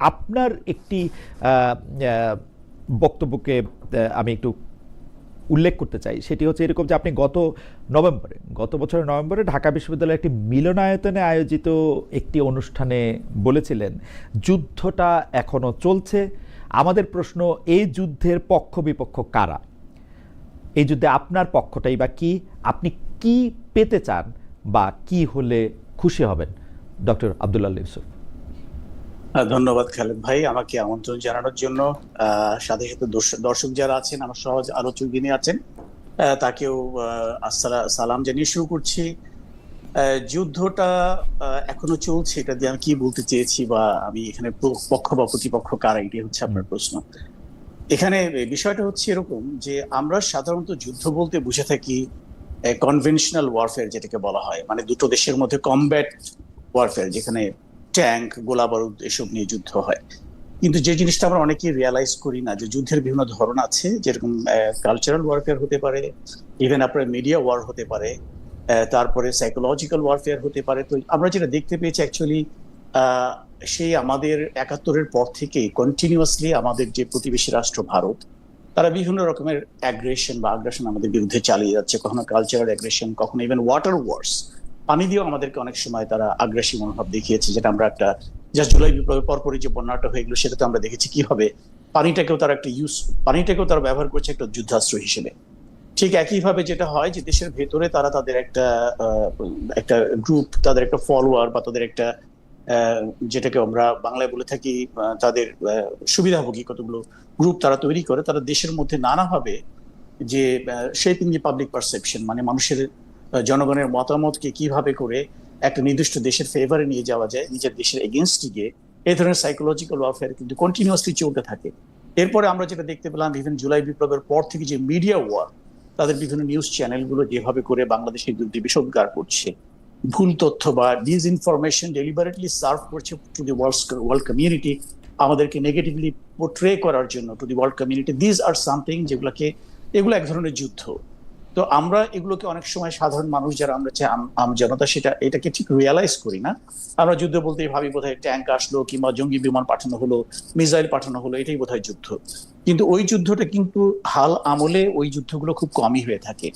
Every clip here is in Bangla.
আপনার একটি বক্তব্যকে আমি একটু উল্লেখ করতে চাই, সেটি হচ্ছে এরকম যে আপনি গত বছরের নভেম্বরে ঢাকা বিশ্ববিদ্যালয়ের একটি মিলনায়তনে আয়োজিত একটি অনুষ্ঠানে বলেছিলেন যুদ্ধটা এখনো চলছে। আমাদের প্রশ্ন, এই যুদ্ধের পক্ষ বিপক্ষ কারা? এই যুদ্ধে আপনার পক্ষটাই বা কি? আপনি কি পেতে চান বা কি হলে খুশি হবেন? ডক্টর আব্দুল্লাহ ইউসুফ। ধন্যবাদ খালেদ ভাই আমাকে আমন্ত্রণ জানানোর জন্য। সাথে সাথে দর্শক যারা আছেন, আমার সহজ আলোচক যিনি আছেন, তাকেও সালাম জানিয়ে শুরু করছি। যুদ্ধটা এখনো চলছে, এটা দিয়ে আমি কি বলতে চেয়েছি বা আমি এখানে পক্ষ বা প্রতিপক্ষ কারা, এটাই হচ্ছে আপনার প্রশ্ন। এখানে বিষয়টা হচ্ছে এরকম যে আমরা সাধারণত যুদ্ধ বলতে বুঝে থাকি কনভেনশনাল ওয়ারফেয়ার, যেটাকে বলা হয়, মানে দুটো দেশের মধ্যে কমব্যাট ওয়ারফেয়ার, যেখানে ট্যাঙ্ক, গোলা বারুদ এসব নিয়ে যুদ্ধ হয়। কিন্তু যে জিনিসটা আমরা অনেকেই রিয়ালাইজ করি না, যে যুদ্ধের বিভিন্ন ধরন আছে, যেরকম কালচারাল ওয়ারফেয়ার হতে পারে, ইভেন আপনার মিডিয়া ওয়ার হতে পারে, তারপরে সাইকোলজিক্যাল ওয়ারফেয়ার হতে পারে। তো আমরা যেটা দেখতে পেয়েছি অ্যাকচুয়ালি সেই আমাদের ৭১-এর পর থেকেই কন্টিনিউয়াসলি আমাদের যে প্রতিবেশী রাষ্ট্র ভারত, তারা বিভিন্ন রকমের আগ্রাসন আমাদের বিরুদ্ধে চালিয়ে যাচ্ছে। কখনো কালচারাল অ্যাগ্রেশন, কখনো ইভেন ওয়াটার ওয়ার্স, পানি দিয়েও আমাদেরকে অনেক সময় তারা আগ্রাসী মনোভাব দেখিয়েছে। যেটা আমরা একটা জাস্ট জুলাই বিপ্লবের পরপরই যে বন্যাটা হয়ে গেলো, সেটাতে আমরা দেখেছি কিভাবে পানিটাকেও তারা ব্যবহার করছে একটা যুদ্ধাস্ত্র হিসেবে। ঠিক একইভাবে যেটা হয় যে দেশের ভেতরে তারা তাদের একটা গ্রুপ, তাদের একটা ফলোয়ার বা তাদের একটা যেটাকে আমরা বাংলায় বলে থাকি তাদের সুবিধাভোগী কতগুলো গ্রুপ তারা তৈরি করে, তারা দেশের মধ্যে নানাভাবে যে শেপিং দি পাবলিক পারসেপশন, মানে মানুষের জনগণের মতামতকে কিভাবে করে একটা নির্দিষ্ট দেশের ফেভারে নিয়ে যাওয়া যায়, নিজের দেশের এগেনস্টে গিয়ে, এই ধরনের সাইকোলজিক্যাল ওয়ারফেয়ার কিন্তু কন্টিনিউয়াসলি চলতে থাকে। এরপরে আমরা যেটা দেখতে পেলাম ইভেন জুলাই বিপ্লবের পর থেকে, যে মিডিয়া ওয়ার, তাদের বিভিন্ন নিউজ চ্যানেলগুলো যেভাবে করে বাংলাদেশের বিরুদ্ধে বিষোদ্গার করছে, ভুল তথ্য বা ডিসইনফরমেশন ডেলিবারেটলি সার্ভ করছে টু দি ওয়ার্ল্ড কমিউনিটি, আমাদেরকে নেগেটিভলি পোর্ট্রে করার জন্য to the world community. This are something এগুলো এক ধরনের যুদ্ধ। তো আমরা এগুলোকে অনেক সময় সাধারণ মানুষ যারা আমরা জনতা, এটাকে ঠিক রিয়ালাইজ করি না। আমরা যুদ্ধ বলতেই ভাবি বোধহয় ট্যাঙ্ক আসলো, কিংবা জঙ্গি বিমান পাঠানো হলো, মিসাইল পাঠানো হলো, এটাই বোধহয় যুদ্ধ। কিন্তু ওই যুদ্ধটা কিন্তু হাল আমলে ওই যুদ্ধগুলো খুব কমই হয়ে থাকে।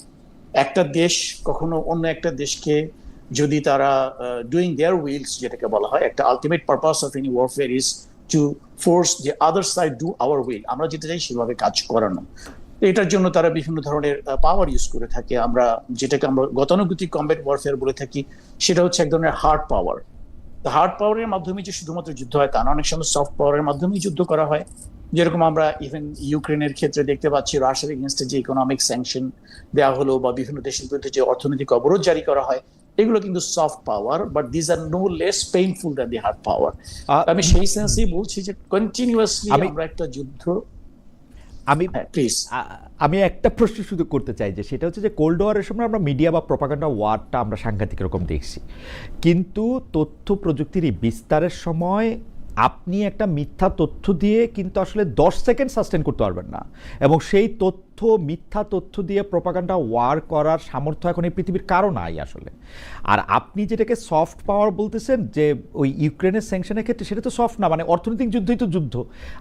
একটা দেশ কখনো অন্য একটা দেশকে যদি তারা ডুইং দেয়ার উইলস, যেটাকে বলা হয়, একটা ultimate purpose of any warfare is to force the other side do our will, আমরা যেটা চাই সেভাবে কাজ করানো। এটার জন্য তারা বিভিন্ন ধরনের পাওয়ার ইউজ করে থাকে। যেটাকে আমরা গতানুগতিক কমব্যাট ওয়ারফেয়ার বলে থাকি, সেটা হচ্ছে এক ধরনের হার্ড পাওয়ার। হার্ড পাওয়ারের মাধ্যমে যে শুধুমাত্র যুদ্ধ হয় তা না, অনেক সময় সফট পাওয়ারের মাধ্যমেই যুদ্ধ করা হয়। যেরকম আমরা ইভেন ইউক্রেনের ক্ষেত্রে দেখতে পাচ্ছি, রাশিয়ার এগেনস্টে যে ইকোনমিক স্যাংশন দেওয়া হলো বা বিভিন্ন দেশের বিরুদ্ধে যে অর্থনৈতিক অবরোধ জারি করা হয়, এগুলো কিন্তু soft power, but this are no less painful than the hard power. আমি সেই সেন্সেই বলছি যে কন্টিনিউয়াসলি আমরা একটা যুদ্ধ। আমি আমি একটা প্রশ্ন শুধু করতে চাই, যে সেটা হচ্ছে যে কোল্ড ওয়ারের সময় আমরা মিডিয়া বা প্রপাগান্ডা ওয়ারটা আমরা সাংঘাতিক রকম দেখছি, কিন্তু তথ্য প্রযুক্তির এই বিস্তারের সময় আপনি একটা মিথ্যা তথ্য দিয়ে কিন্তু আসলে 10 সেকেন্ড সাস্টেন করতে পারবেন না, এবং সেই মিথ্যা তথ্য দিয়ে প্রপাগান্ডা ওয়ার করার সামর্থ্য এখন এই পৃথিবীর কারো নাই আসলে। আর আপনি যেটাকে সফট পাওয়ার বলতেছেন, যে ওই ইউক্রেনের স্যাংশনের ক্ষেত্রে, সেটা তো সফট না, মানে অর্থনৈতিক যুদ্ধই তো যুদ্ধ।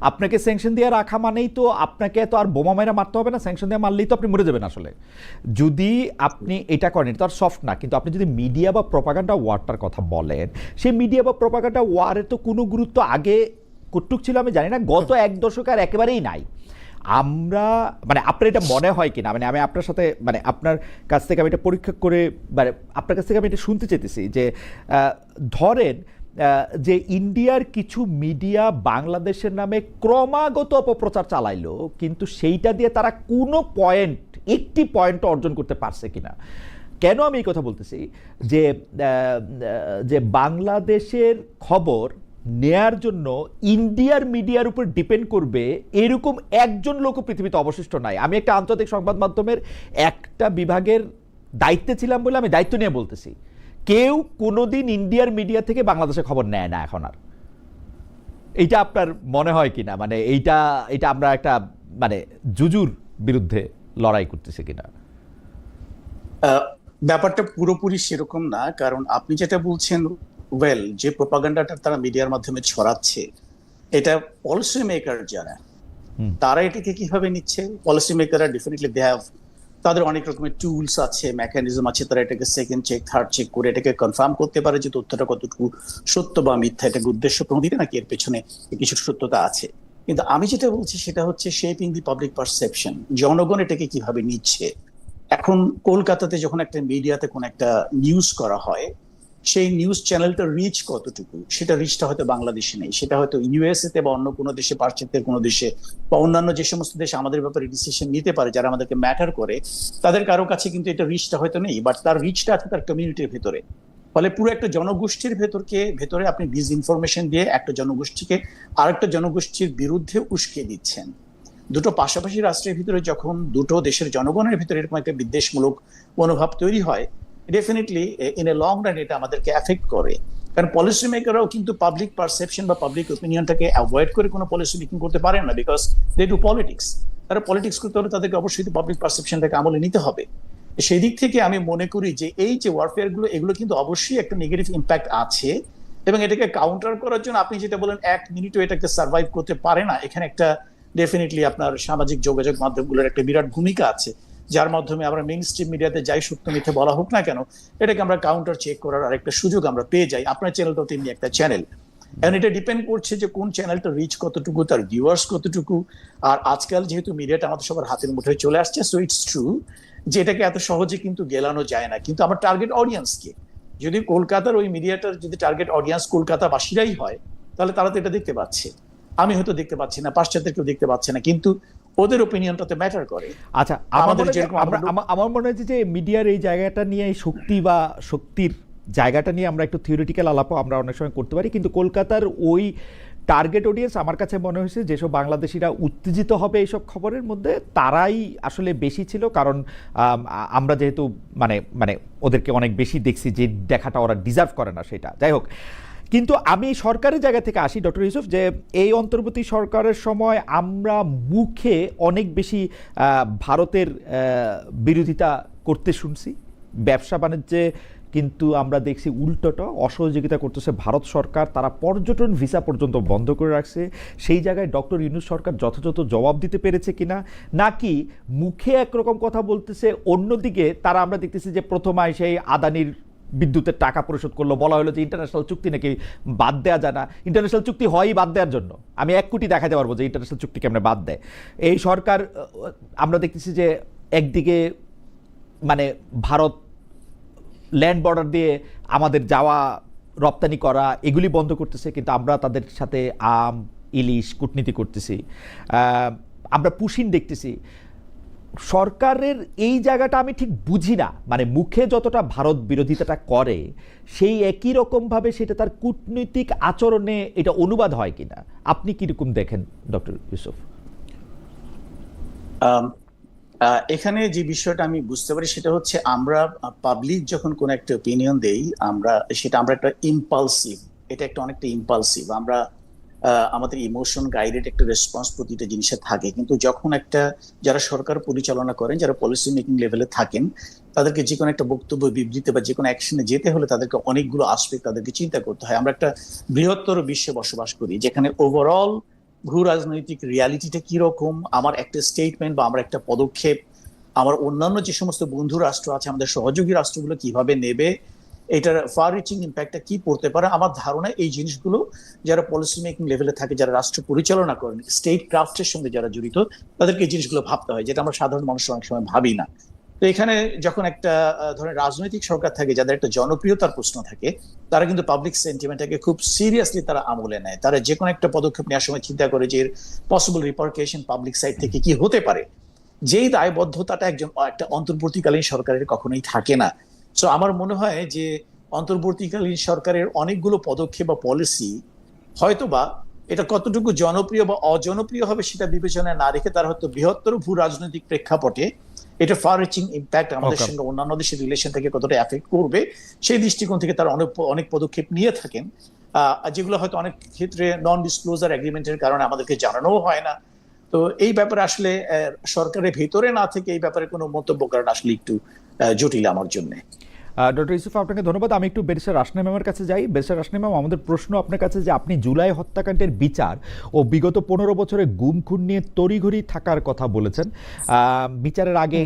আপনাকে স্যাংশন দিয়ে রাখা মানেই তো আপনাকে তো আর বোমা মেরে মারতে হবে না, স্যাংশন দিয়ে মারলেই তো আপনি মরে যাবেন আসলে। যদি আপনি এটা করেন, এটা তো আর সফট না। কিন্তু আপনি যদি মিডিয়া বা প্রপাগান্ডা ওয়ারটার কথা বলেন, সেই মিডিয়া বা প্রপাগান্ডা ওয়ারের তো কোনো গুরুত্ব আগে কতটুক ছিল আমি জানি না, গত 1 দশকে আর একেবারেই নাই। আমরা মানে আপনার এটা মনে হয় কিনা, মানে আমি আপনার সাথে, মানে আপনার কাছ থেকে আমি এটা পরীক্ষা করে, মানে আপনার কাছ থেকে আমি এটা শুনতে চাইতেছি যে ধরেন যে ইন্ডিয়ার কিছু মিডিয়া বাংলাদেশের নামে ক্রমাগত অপপ্রচার চালাইলো, কিন্তু সেইটা দিয়ে তারা কোনো একটি পয়েন্ট অর্জন করতে পারছে কিনা। কেন আমি এই কথা বলতেছি, যে বাংলাদেশের খবর নেয়ার জন্য ইন্ডিয়ার মিডিয়ার উপর ডিপেন্ড করবে এরকম একজন লোক পৃথিবীতে অবশিষ্ট নাই। আমি একটা আন্তর্জাতিক সংবাদ মাধ্যমের একটা বিভাগের দায়িত্বে ছিলাম বলে আমি দায়িত্ব নিয়ে বলতেছি, কেউ কোনোদিন ইন্ডিয়ার মিডিয়া থেকে বাংলাদেশের খবর নেয় না এখন আর। এইটা আপনার মনে হয় কিনা, মানে এইটা আমরা একটা মানে জুজুর বিরুদ্ধে লড়াই করতেছি কিনা? ব্যাপারটা পুরোপুরি সেরকম না, কারণ আপনি যেটা বলছেন, যে প্রপাগান্ডাটা তারা মিডিয়ার মাধ্যমে ছড়াচ্ছে, এটা পলিসি মেকার যারা, তারা এটাকে কিভাবে নিচ্ছে? পলিসি মেকাররা ডেফিনেটলি দে হ্যাভ, তাদের অনেক রকমের টুলস আছে, মেকানিজম আছে, তারা এটাকে সেকেন্ড চেক, থার্ড চেক করে এটাকে কনফার্ম করতে পারে যে তথ্যটা কতটুকু সত্য বা মিথ্যা, এটাকে উদ্দেশ্য প্রণোদিত নাকি এর পেছনে কিছু সত্যতা আছে। কিন্তু আমি যেটা বলছি সেটা হচ্ছে শেপিং দি পাবলিক পারসেপশন, জনগণ এটাকে কিভাবে নিচ্ছে। এখন কলকাতাতে যখন একটা মিডিয়াতে কোন একটা নিউজ করা হয়, সেই নিউজ চ্যানেলটার রিচ কতটুকু, সেটা রিচটা হয়তো বাংলাদেশে নেই, সেটা হয়তো ইউএসএ তে বা অন্য কোনো দেশে, পাশ্চাত্যের কোনো দেশে বা অন্যান্য যে সমস্ত দেশ আমাদের ব্যাপারে ডিসিশন নিতে পারে, যারা আমাদেরকে ম্যাটার করে, তাদের কারো কাছে কিন্তু এটা রিচটা হয়তো নেই, বাট তার রিচটা আছে তার কমিউনিটির ভেতরে। ফলে পুরো একটা জনগোষ্ঠীর ভেতরে আপনি ডিসইনফরমেশন দিয়ে একটা জনগোষ্ঠীকে আরেকটা জনগোষ্ঠীর বিরুদ্ধে উস্কে দিচ্ছেন। দুটো পাশাপাশি রাষ্ট্রের ভিতরে যখন দুটো দেশের জনগণের ভিতরে এরকম একটা বিদ্বেষমূলক মনোভাব তৈরি হয়, definitely in a long run এটা আমাদেরকে এফেক্ট করে। কারণ পলিসি মেকাররাও কিন্তু পাবলিক পারসেপশন বা পাবলিক ওপিনিয়নটাকে অ্যাভয়েড করে কোনো পলিসি মেকিং করতে পারেন না, বিকজ দে ডু পলিটিক্স। তারা পলিটিক্স করতে হলে তাদেরকে অবশ্যই পাবলিক পারসেপশনটাকে আমলে নিতে হবে। সেই দিক থেকে আমি মনে করি যে এই যে ওয়ারফেয়ার গুলো, এগুলো কিন্তু অবশ্যই একটা নেগেটিভ ইম্প্যাক্ট আছে, এবং এটাকে কাউন্টার করার জন্য আপনি যেটা বলেন 1 মিনিটও এটাকে সার্ভাইভ করতে পারে না, এখানে একটা ডেফিনেটলি আপনার সামাজিক যোগাযোগ মাধ্যমগুলোর একটা বিরাট ভূমিকা আছে, যার মাধ্যমে আমরা মেইন স্ট্রিম মিডিয়াতে যাই সত্য মিথ্যে বলা হোক না কেন, এটাকে আমরা কাউন্টার চেক করার আরেকটা সুযোগ আমরা পেয়ে যাই। আপনার চ্যানেলটাও তেমনি একটা চ্যানেল, এখন এটা ডিপেন্ড করছে যে কোন চ্যানেলটা রিচ কতটুকু, তার ভিউয়ার্স কতটুকু। আর আজকাল যেহেতু মিডিয়াটা আমাদের সবার হাতের মুঠোয় চলে আসছে, সো ইটস ট্রু যে এটাকে এত সহজে কিন্তু গেলানো যায় না। কিন্তু আমার টার্গেট অডিয়েন্সকে, যদি কলকাতার ওই মিডিয়াটার যদি টার্গেট অডিয়েন্স কলকাতাবাসীরাই হয়, তাহলে তারা তো এটা দেখতে পাচ্ছে, আমি হয়তো দেখতে পাচ্ছি না, পাশ্চাত্যের কেউ দেখতে পাচ্ছে না, কিন্তু ওদের ওপিনিয়নটা তো ম্যাটার করে। আচ্ছা, আমার মনে হয় যে মিডিয়ার এই জায়গাটা নিয়ে, এই শক্তি বা শক্তির জায়গাটা নিয়ে আমরা একটু থিওরিটিক্যাল আলাপও আমরা অনেক সময় করতে পারি, কিন্তু কলকাতার ওই টার্গেট অডিয়েন্স আমার কাছে মনে হয়েছে যেসব বাংলাদেশিরা উত্তেজিত হবে এইসব খবরের মধ্যে, তারাই আসলে বেশি ছিল। কারণ আমরা যেহেতু মানে মানে ওদেরকে অনেক বেশি দেখছি, যে দেখাটা ওরা ডিজার্ভ করে না সেটা, যাই হোক। কিন্তু আমি সরকারের জায়গা থেকে আসি, ডক্টর ইউসুফ, যে এই অন্তর্বর্তী সরকারের সময় আমরা মুখে অনেক বেশি ভারতের বিরোধিতা করতে শুনছি, ব্যবসা বাণিজ্যে কিন্তু আমরা দেখছি উল্টোটা অসহযোগিতা করতেছে ভারত সরকার। তারা পর্যটন ভিসা পর্যন্ত বন্ধ করে রাখছে। সেই জায়গায় ডক্টর ইউনূস সরকার যথাযথ জবাব দিতে পেরেছে কিনা, নাকি মুখে একরকম কথা বলতেছে, অন্যদিকে তারা আমরা দেখতেছি যে প্রথমে সেই আদানির বিদ্যুতের টাকা পরিশোধ করলো, বলা হলো যে ইন্টারন্যাশনাল চুক্তি নাকি বাদ দেওয়া যায় না। ইন্টারন্যাশনাল চুক্তি হয়ই বাদ দেওয়ার জন্য, আমি 1 কোটি দেখাতে পারবো যে ইন্টারন্যাশনাল চুক্তি কেমনে বাদ দেয় এই সরকার। আমরা দেখতেছি যে একদিকে মানে ভারত ল্যান্ড বর্ডার দিয়ে আমাদের যাওয়া রপ্তানি করা এগুলি বন্ধ করতেছে, কিন্তু আমরা তাদের সাথে আম, ইলিশ কূটনীতি করতেছি, আমরা পুশিন দেখতেছি। সরকারের এই জায়গাটা আমি ঠিক বুঝি না, মানে মুখে যতটা ভারত বিরোধিতাটা করে, সেই একই রকমভাবে সেটা তার কূটনৈতিক আচরণে এটা অনুবাদ হয় কিনা, আপনি কিরকম দেখেন ডক্টর ইউসুফ? এখানে যে বিষয়টা আমি বুঝতে পারি সেটা হচ্ছে, আমরা পাবলিক যখন কোন একটা ওপিনিয়ন দেই, আমরা একটা ইম্পালসিভ, এটা একটা অনেকটা ইম্পালসিভ, আমরা আমাদের ইমোশন গাইডেড একটা রেসপন্স প্রতিটা জিনিসে থাকে। কিন্তু যখন যারা সরকার পরিচালনা করেন, যারা পলিসি মেকিং লেভেলে থাকেন, তাদেরকে যে কোনো একটা বক্তব্য, বিবৃতি বা যে কোনো অ্যাকশনে যেতে হলে তাদেরকে অনেকগুলো আসপেক্ট তাদেরকে চিন্তা করতে হয়। আমরা একটা বৃহত্তর বিশ্বে বসবাস করি, যেখানে ওভারঅল ভূ রাজনৈতিক রিয়ালিটিটা কিরকম, আমার একটা স্টেটমেন্ট বা আমার একটা পদক্ষেপ আমার অন্যান্য যে সমস্ত বন্ধু রাষ্ট্র আছে, আমাদের সহযোগী রাষ্ট্রগুলো কিভাবে নেবে, এটার ফার রিচিং ইম্প্যাক্টটা কি পড়তে পারে। আমার ধারণা এই জিনিসগুলো যারা পলিসি মেকিং লেভেলে থাকে, যারা রাষ্ট্র পরিচালনা করেন, স্টেট ক্রাফটের সঙ্গে যারা জড়িত, তাদেরকে এই জিনিসগুলো ভাবতে হয়, যেটা আমরা সাধারণ মানুষ অনেক সময় ভাবি না। তো এখানে যখন একটা ধরেন রাজনৈতিক সরকার থাকে, যাদের একটা জনপ্রিয়তার প্রশ্ন থাকে, তারা কিন্তু পাবলিক সেন্টিমেন্টটাকে খুব সিরিয়াসলি তারা আমলে নেয়। তারা যে কোনো একটা পদক্ষেপ নেওয়ার সময় চিন্তা করে যে এর পসিবল রিপারকেশন পাবলিক সাইড থেকে কি হতে পারে। যেই দায়বদ্ধতাটা একটা অন্তর্বর্তীকালীন সরকারের কখনোই থাকে না। সো আমার মনে হয় যে অন্তর্বর্তীকালীন সরকারের অনেকগুলো পদক্ষেপ বা পলিসি হয়তোবা এটা কতটুকু জনপ্রিয় বা অজনপ্রিয় হবে সেটা বিবেচনায় না রেখে, তার হয়তো বৃহত্তর ভূ রাজনৈতিক প্রেক্ষাপটে এটা ফার রিচিং ইম্প্যাক্ট আমাদের সঙ্গে অন্যান্য দেশের রিলেশন থেকে কতটা এফেক্ট করবে, সেই দৃষ্টিকোণ থেকে তারা অনেক পদক্ষেপ নিয়ে থাকেন, যেগুলো হয়তো অনেক ক্ষেত্রে নন ডিসক্লোজার এগ্রিমেন্টের কারণে আমাদেরকে জানানোও হয় না। তো এই ব্যাপারে আসলে সরকারের ভেতরে না থেকে এই ব্যাপারে কোনো মন্তব্য করাটা আসলে একটু জটিল আমার জন্য। ডক্টর ইউসুফ, আপনাকে ধন্যবাদ। আমি একটু ব্যারিস্টার রাশনা ম্যামের কাছে যাই। ব্যারিস্টার রাশনা ম্যাম, আমাদের প্রশ্ন আপনার কাছে যে আপনি জুলাই হত্যাকাণ্ডের বিচার ও বিগত 15 বছরে গুম খুন নিয়ে তড়িঘড়ি থাকার কথা বলেছেন। বিচারের আগে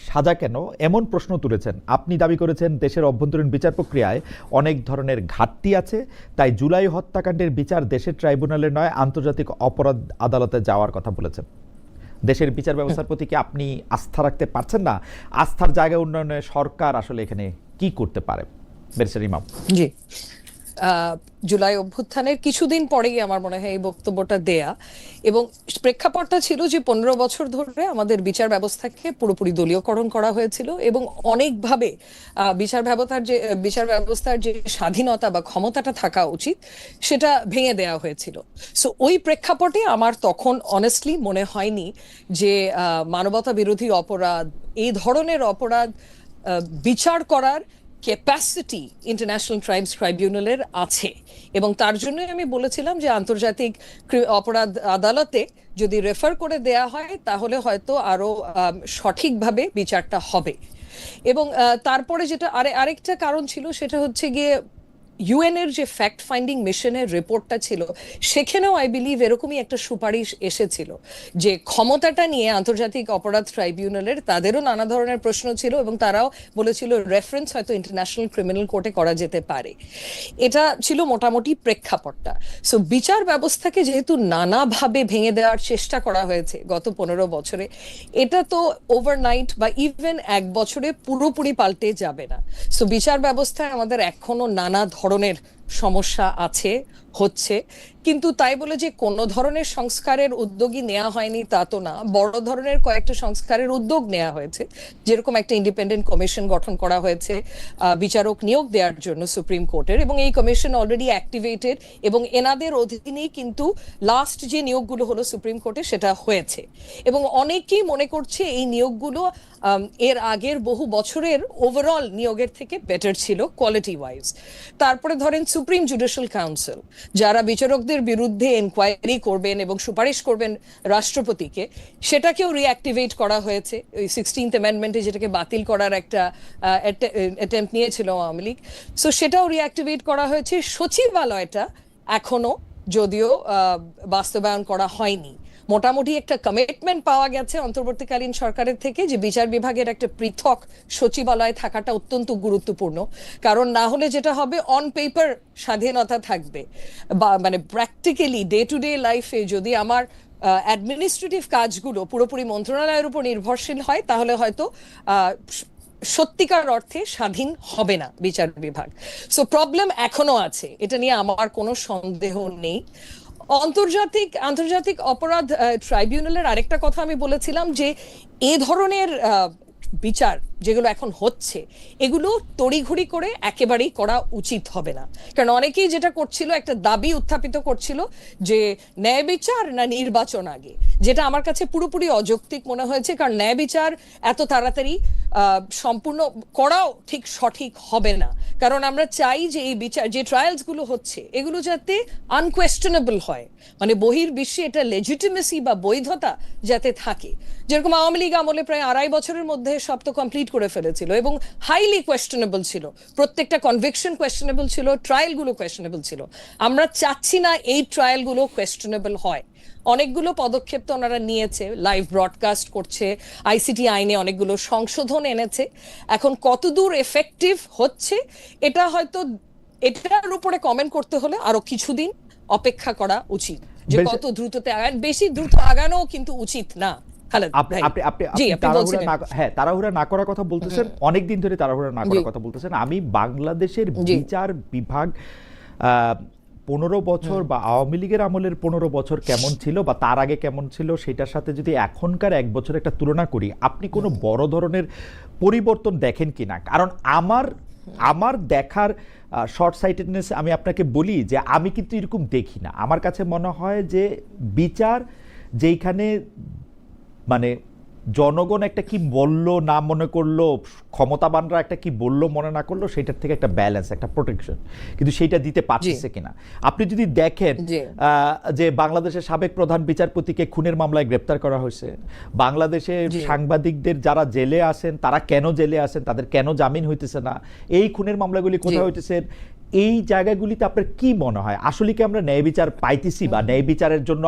সাজা কেন, এমন প্রশ্ন তুলেছেন। আপনি দাবি করেছেন দেশের অভ্যন্তরীণ বিচার প্রক্রিয়ায় অনেক ধরনের ঘাটতি আছে, তাই জুলাই হত্যাকাণ্ডের বিচার দেশের ট্রাইব্যুনালে নয় আন্তর্জাতিক অপরাধ আদালতে যাওয়ার কথা বলেছেন। দেশের বিচার ব্যবস্থার প্রতি কি আপনি আস্থা রাখতে পারছেন না? আস্থার জায়গা উন্নয়নে সরকার আসলে এখানে কি করতে পারে? ব্যারিস্টার ইমাম। জি, জুলাই অভ্যুত্থানের কিছুদিন পরেই আমার মনে হয় এই বক্তব্যটা দেয়া, এবং প্রেক্ষাপটটা ছিল যে 15 বছর ধরে আমাদের বিচার ব্যবস্থাকে পুরোপুরি দলীয়করণ করা হয়েছিল এবং অনেকভাবে বিচার ব্যবস্থার যে স্বাধীনতা বা ক্ষমতাটা থাকা উচিত সেটা ভেঙে দেওয়া হয়েছিল। সো ওই প্রেক্ষাপটে আমার তখন অনেস্টলি মনে হয়নি যে মানবতা বিরোধী অপরাধ, এই ধরনের অপরাধ বিচার করার ক্যাপাসিটি ইন্টারন্যাশনাল ক্রাইমস ট্রাইব্যুনালের আছে। এবং তার জন্যই আমি বলেছিলাম যে আন্তর্জাতিক অপরাধ আদালতে যদি রেফার করে দেয়া হয় তাহলে হয়তো আরো সঠিকভাবে বিচারটা হবে। এবং তারপরে যেটা আরেকটা কারণ ছিল সেটা হচ্ছে গিয়ে ইউএন এর যে ফ্যাক্ট ফাইন্ডিং মিশনের রিপোর্টটা ছিল, সেখানেও আই বিলিভ এরকমই একটা সুপারিশ এসেছিল যে ক্ষমতাটা নিয়ে আন্তর্জাতিক অপরাধ ট্রাইব্যুনালের তাদেরও নানা ধরনের প্রশ্ন ছিল এবং তারাও বলেছিল রেফারেন্স হয়তো ইন্টারন্যাশনাল ক্রিমিনাল কোর্টে করা যেতে পারে। এটা ছিল মোটামুটি প্রেক্ষাপটটা। সো বিচার ব্যবস্থাকে যেহেতু নানাভাবে ভেঙে দেওয়ার চেষ্টা করা হয়েছে গত 15 বছরে, এটা তো ওভারনাইট বা ইভেন এক বছরে পুরোপুরি পাল্টে যাবে না। সো বিচার ব্যবস্থায় আমাদের এখনো নানা ধরনের সমস্যা আছে, হচ্ছে। কিন্তু তাই বলে যে কোনো ধরনের সংস্কারের উদ্যোগই নেওয়া হয়নি তা তো না। বড় ধরনের কয়েকটা সংস্কারের উদ্যোগ নেওয়া হয়েছে, যেরকম একটা ইন্ডিপেন্ডেন্ট কমিশন গঠন করা হয়েছে বিচারক নিয়োগ দেওয়ার জন্য সুপ্রিম কোর্টের, এবং এই কমিশন অলরেডি অ্যাক্টিভেটেড এবং এনাদের অধীনেই কিন্তু লাস্ট যে নিয়োগগুলো হলো সুপ্রিম কোর্টে সেটা হয়েছে। এবং অনেকেই মনে করছে এই নিয়োগগুলো এর আগের বহু বছরের ওভারঅল নিয়োগের থেকে বেটার ছিল কোয়ালিটি ওয়াইজ। তারপরে ধরেন সুপ্রিম জুডিশিয়াল কাউন্সিল, যারা বিচারকদের বিরুদ্ধে এনকোয়ারি করবেন এবং সুপারিশ করবেন রাষ্ট্রপতিকে, সেটাকেও রিঅ্যাক্টিভেট করা হয়েছে। ওই 16th অ্যামেন্ডমেন্টে যেটাকে বাতিল করার একটা অ্যাটেম্প্ট নিয়েছিল আওয়ামী লীগ, সো সেটাও রিঅ্যাক্টিভেট করা হয়েছে। সচিবালয়টা এখনো যদিও বাস্তবায়ন করা হয়নি। মোটামুটি একটা কমিটমেন্ট পাওয়া গেছে অন্তর্বর্তীকালীন সরকারের থেকে যে বিচার বিভাগের একটা পৃথক সচিবালয় থাকাটা অত্যন্ত গুরুত্বপূর্ণ। কারণ না হলে যেটা হবে, অন পেপার স্বাধীনতা থাকবে বা মানে প্র্যাকটিক্যালি ডে টু ডে লাইফে যদি আমার অ্যাডমিনিস্ট্রেটিভ কাজগুলো পুরোপুরি মন্ত্রণালয়ের উপর নির্ভরশীল হয় তাহলে হয়তো সত্যিকার অর্থে স্বাধীন হবে না বিচার বিভাগ। সো প্রবলেম এখনো আছে, এটা নিয়ে আমার কোনো সন্দেহ নেই। আন্তর্জাতিক অপরাধ ট্রাইব্যুনালের আরেকটা কথা আমি বলেছিলাম যে এ ধরনের বিচার যেগুলো এখন হচ্ছে এগুলো তড়িঘড়ি করে একেবারেই করা উচিত হবে না। কারণ অনেকেই যেটা করছিল, একটা দাবি উত্থাপিত করছিল যে ন্যায় বিচার না নির্বাচন আগে, যেটা আমার কাছে পুরোপুরি অযৌক্তিক মনে হয়েছে। কারণ ন্যায় বিচার এত তাড়াতাড়ি সম্পূর্ণ করাও ঠিক সঠিক হবে না। কারণ আমরা চাই যে এই বিচার, যে ট্রায়ালস গুলো হচ্ছে এগুলো যাতে আনকোয়েশ্চেনেবল হয়, মানে বহির্বিশ্বে এটা লেজিটিমেসি বা বৈধতা যাতে থাকে। যেরকম আওয়ামী লীগ আমলে প্রায় 2.5 বছরের মধ্যে সব তো কমপ্লিট করে ফেলেছিল এবং হাইলি কোয়েশ্চেনেবল ছিল, প্রত্যেকটা কনভিকশন কোয়েশ্চেনেবল ছিল, ট্রায়াল গুলো কোয়েশ্চেনেবল ছিল। আমরা চাচ্ছি না এই ট্রায়াল গুলো কোয়েশ্চেনেবল হয়। অনেকগুলো পদক্ষেপ তো ওনারা নিয়েছে, লাইভ ব্রডকাস্ট করছে, আইসিটি আইনে অনেকগুলো সংশোধন এনেছে। এখন কতদূর এফেক্টিভ হচ্ছে এটা হয়তো, এটার উপরে কমেন্ট করতে হলে আরো কিছুদিন অপেক্ষা করা উচিত, যে কত দ্রুততে বেশি দ্রুত আগানো কিন্তু উচিত না। তাড়াহুড়া না করার কথা বলতেছেন, অনেকদিন ধরে তাড়াহুড়া না করার কথা বলতেছেন। আমি বাংলাদেশের বিচার বিভাগ 15 বছর বা আওয়ামী লীগের আমলের 15 বছর কেমন ছিল বা তার আগে কেমন ছিল সেটার সাথে যদি এখনকার এক বছর একটা তুলনা করি, আপনি কোনো বড় ধরনের পরিবর্তন দেখেন কিনা? কারণ আমার দেখার শর্ট সাইটেডনেস, আমি আপনাকে বলি যে আমি কিন্তু এরকম দেখি না। আমার কাছে মনে হয় যে বিচার যেইখানে মানে জনগণ একটা কি বলল না মনে করলো, ক্ষমতাবানরা একটা কি বললো মনে না করলো, সেটার থেকে একটা ব্যালেন্স, একটা প্রোটেকশন, কিন্তু সেইটা দিতে পারছে কিনা। আপনি যদি দেখেন যে বাংলাদেশের সাবেক প্রধান বিচারপতিকে খুনের মামলায় গ্রেপ্তার করা হয়েছে, বাংলাদেশের সাংবাদিকদের যারা জেলে আছেন তারা কেন জেলে আছেন, তাদের কেন জামিন হইতেছে না, এই খুনের মামলাগুলি কোথায় হইতেছে, এই জায়গাগুলিতে আপনার কি মনে হয় আসলে কি আমরা ন্যায় বিচার পাইতেছি, বা ন্যায় বিচারের জন্য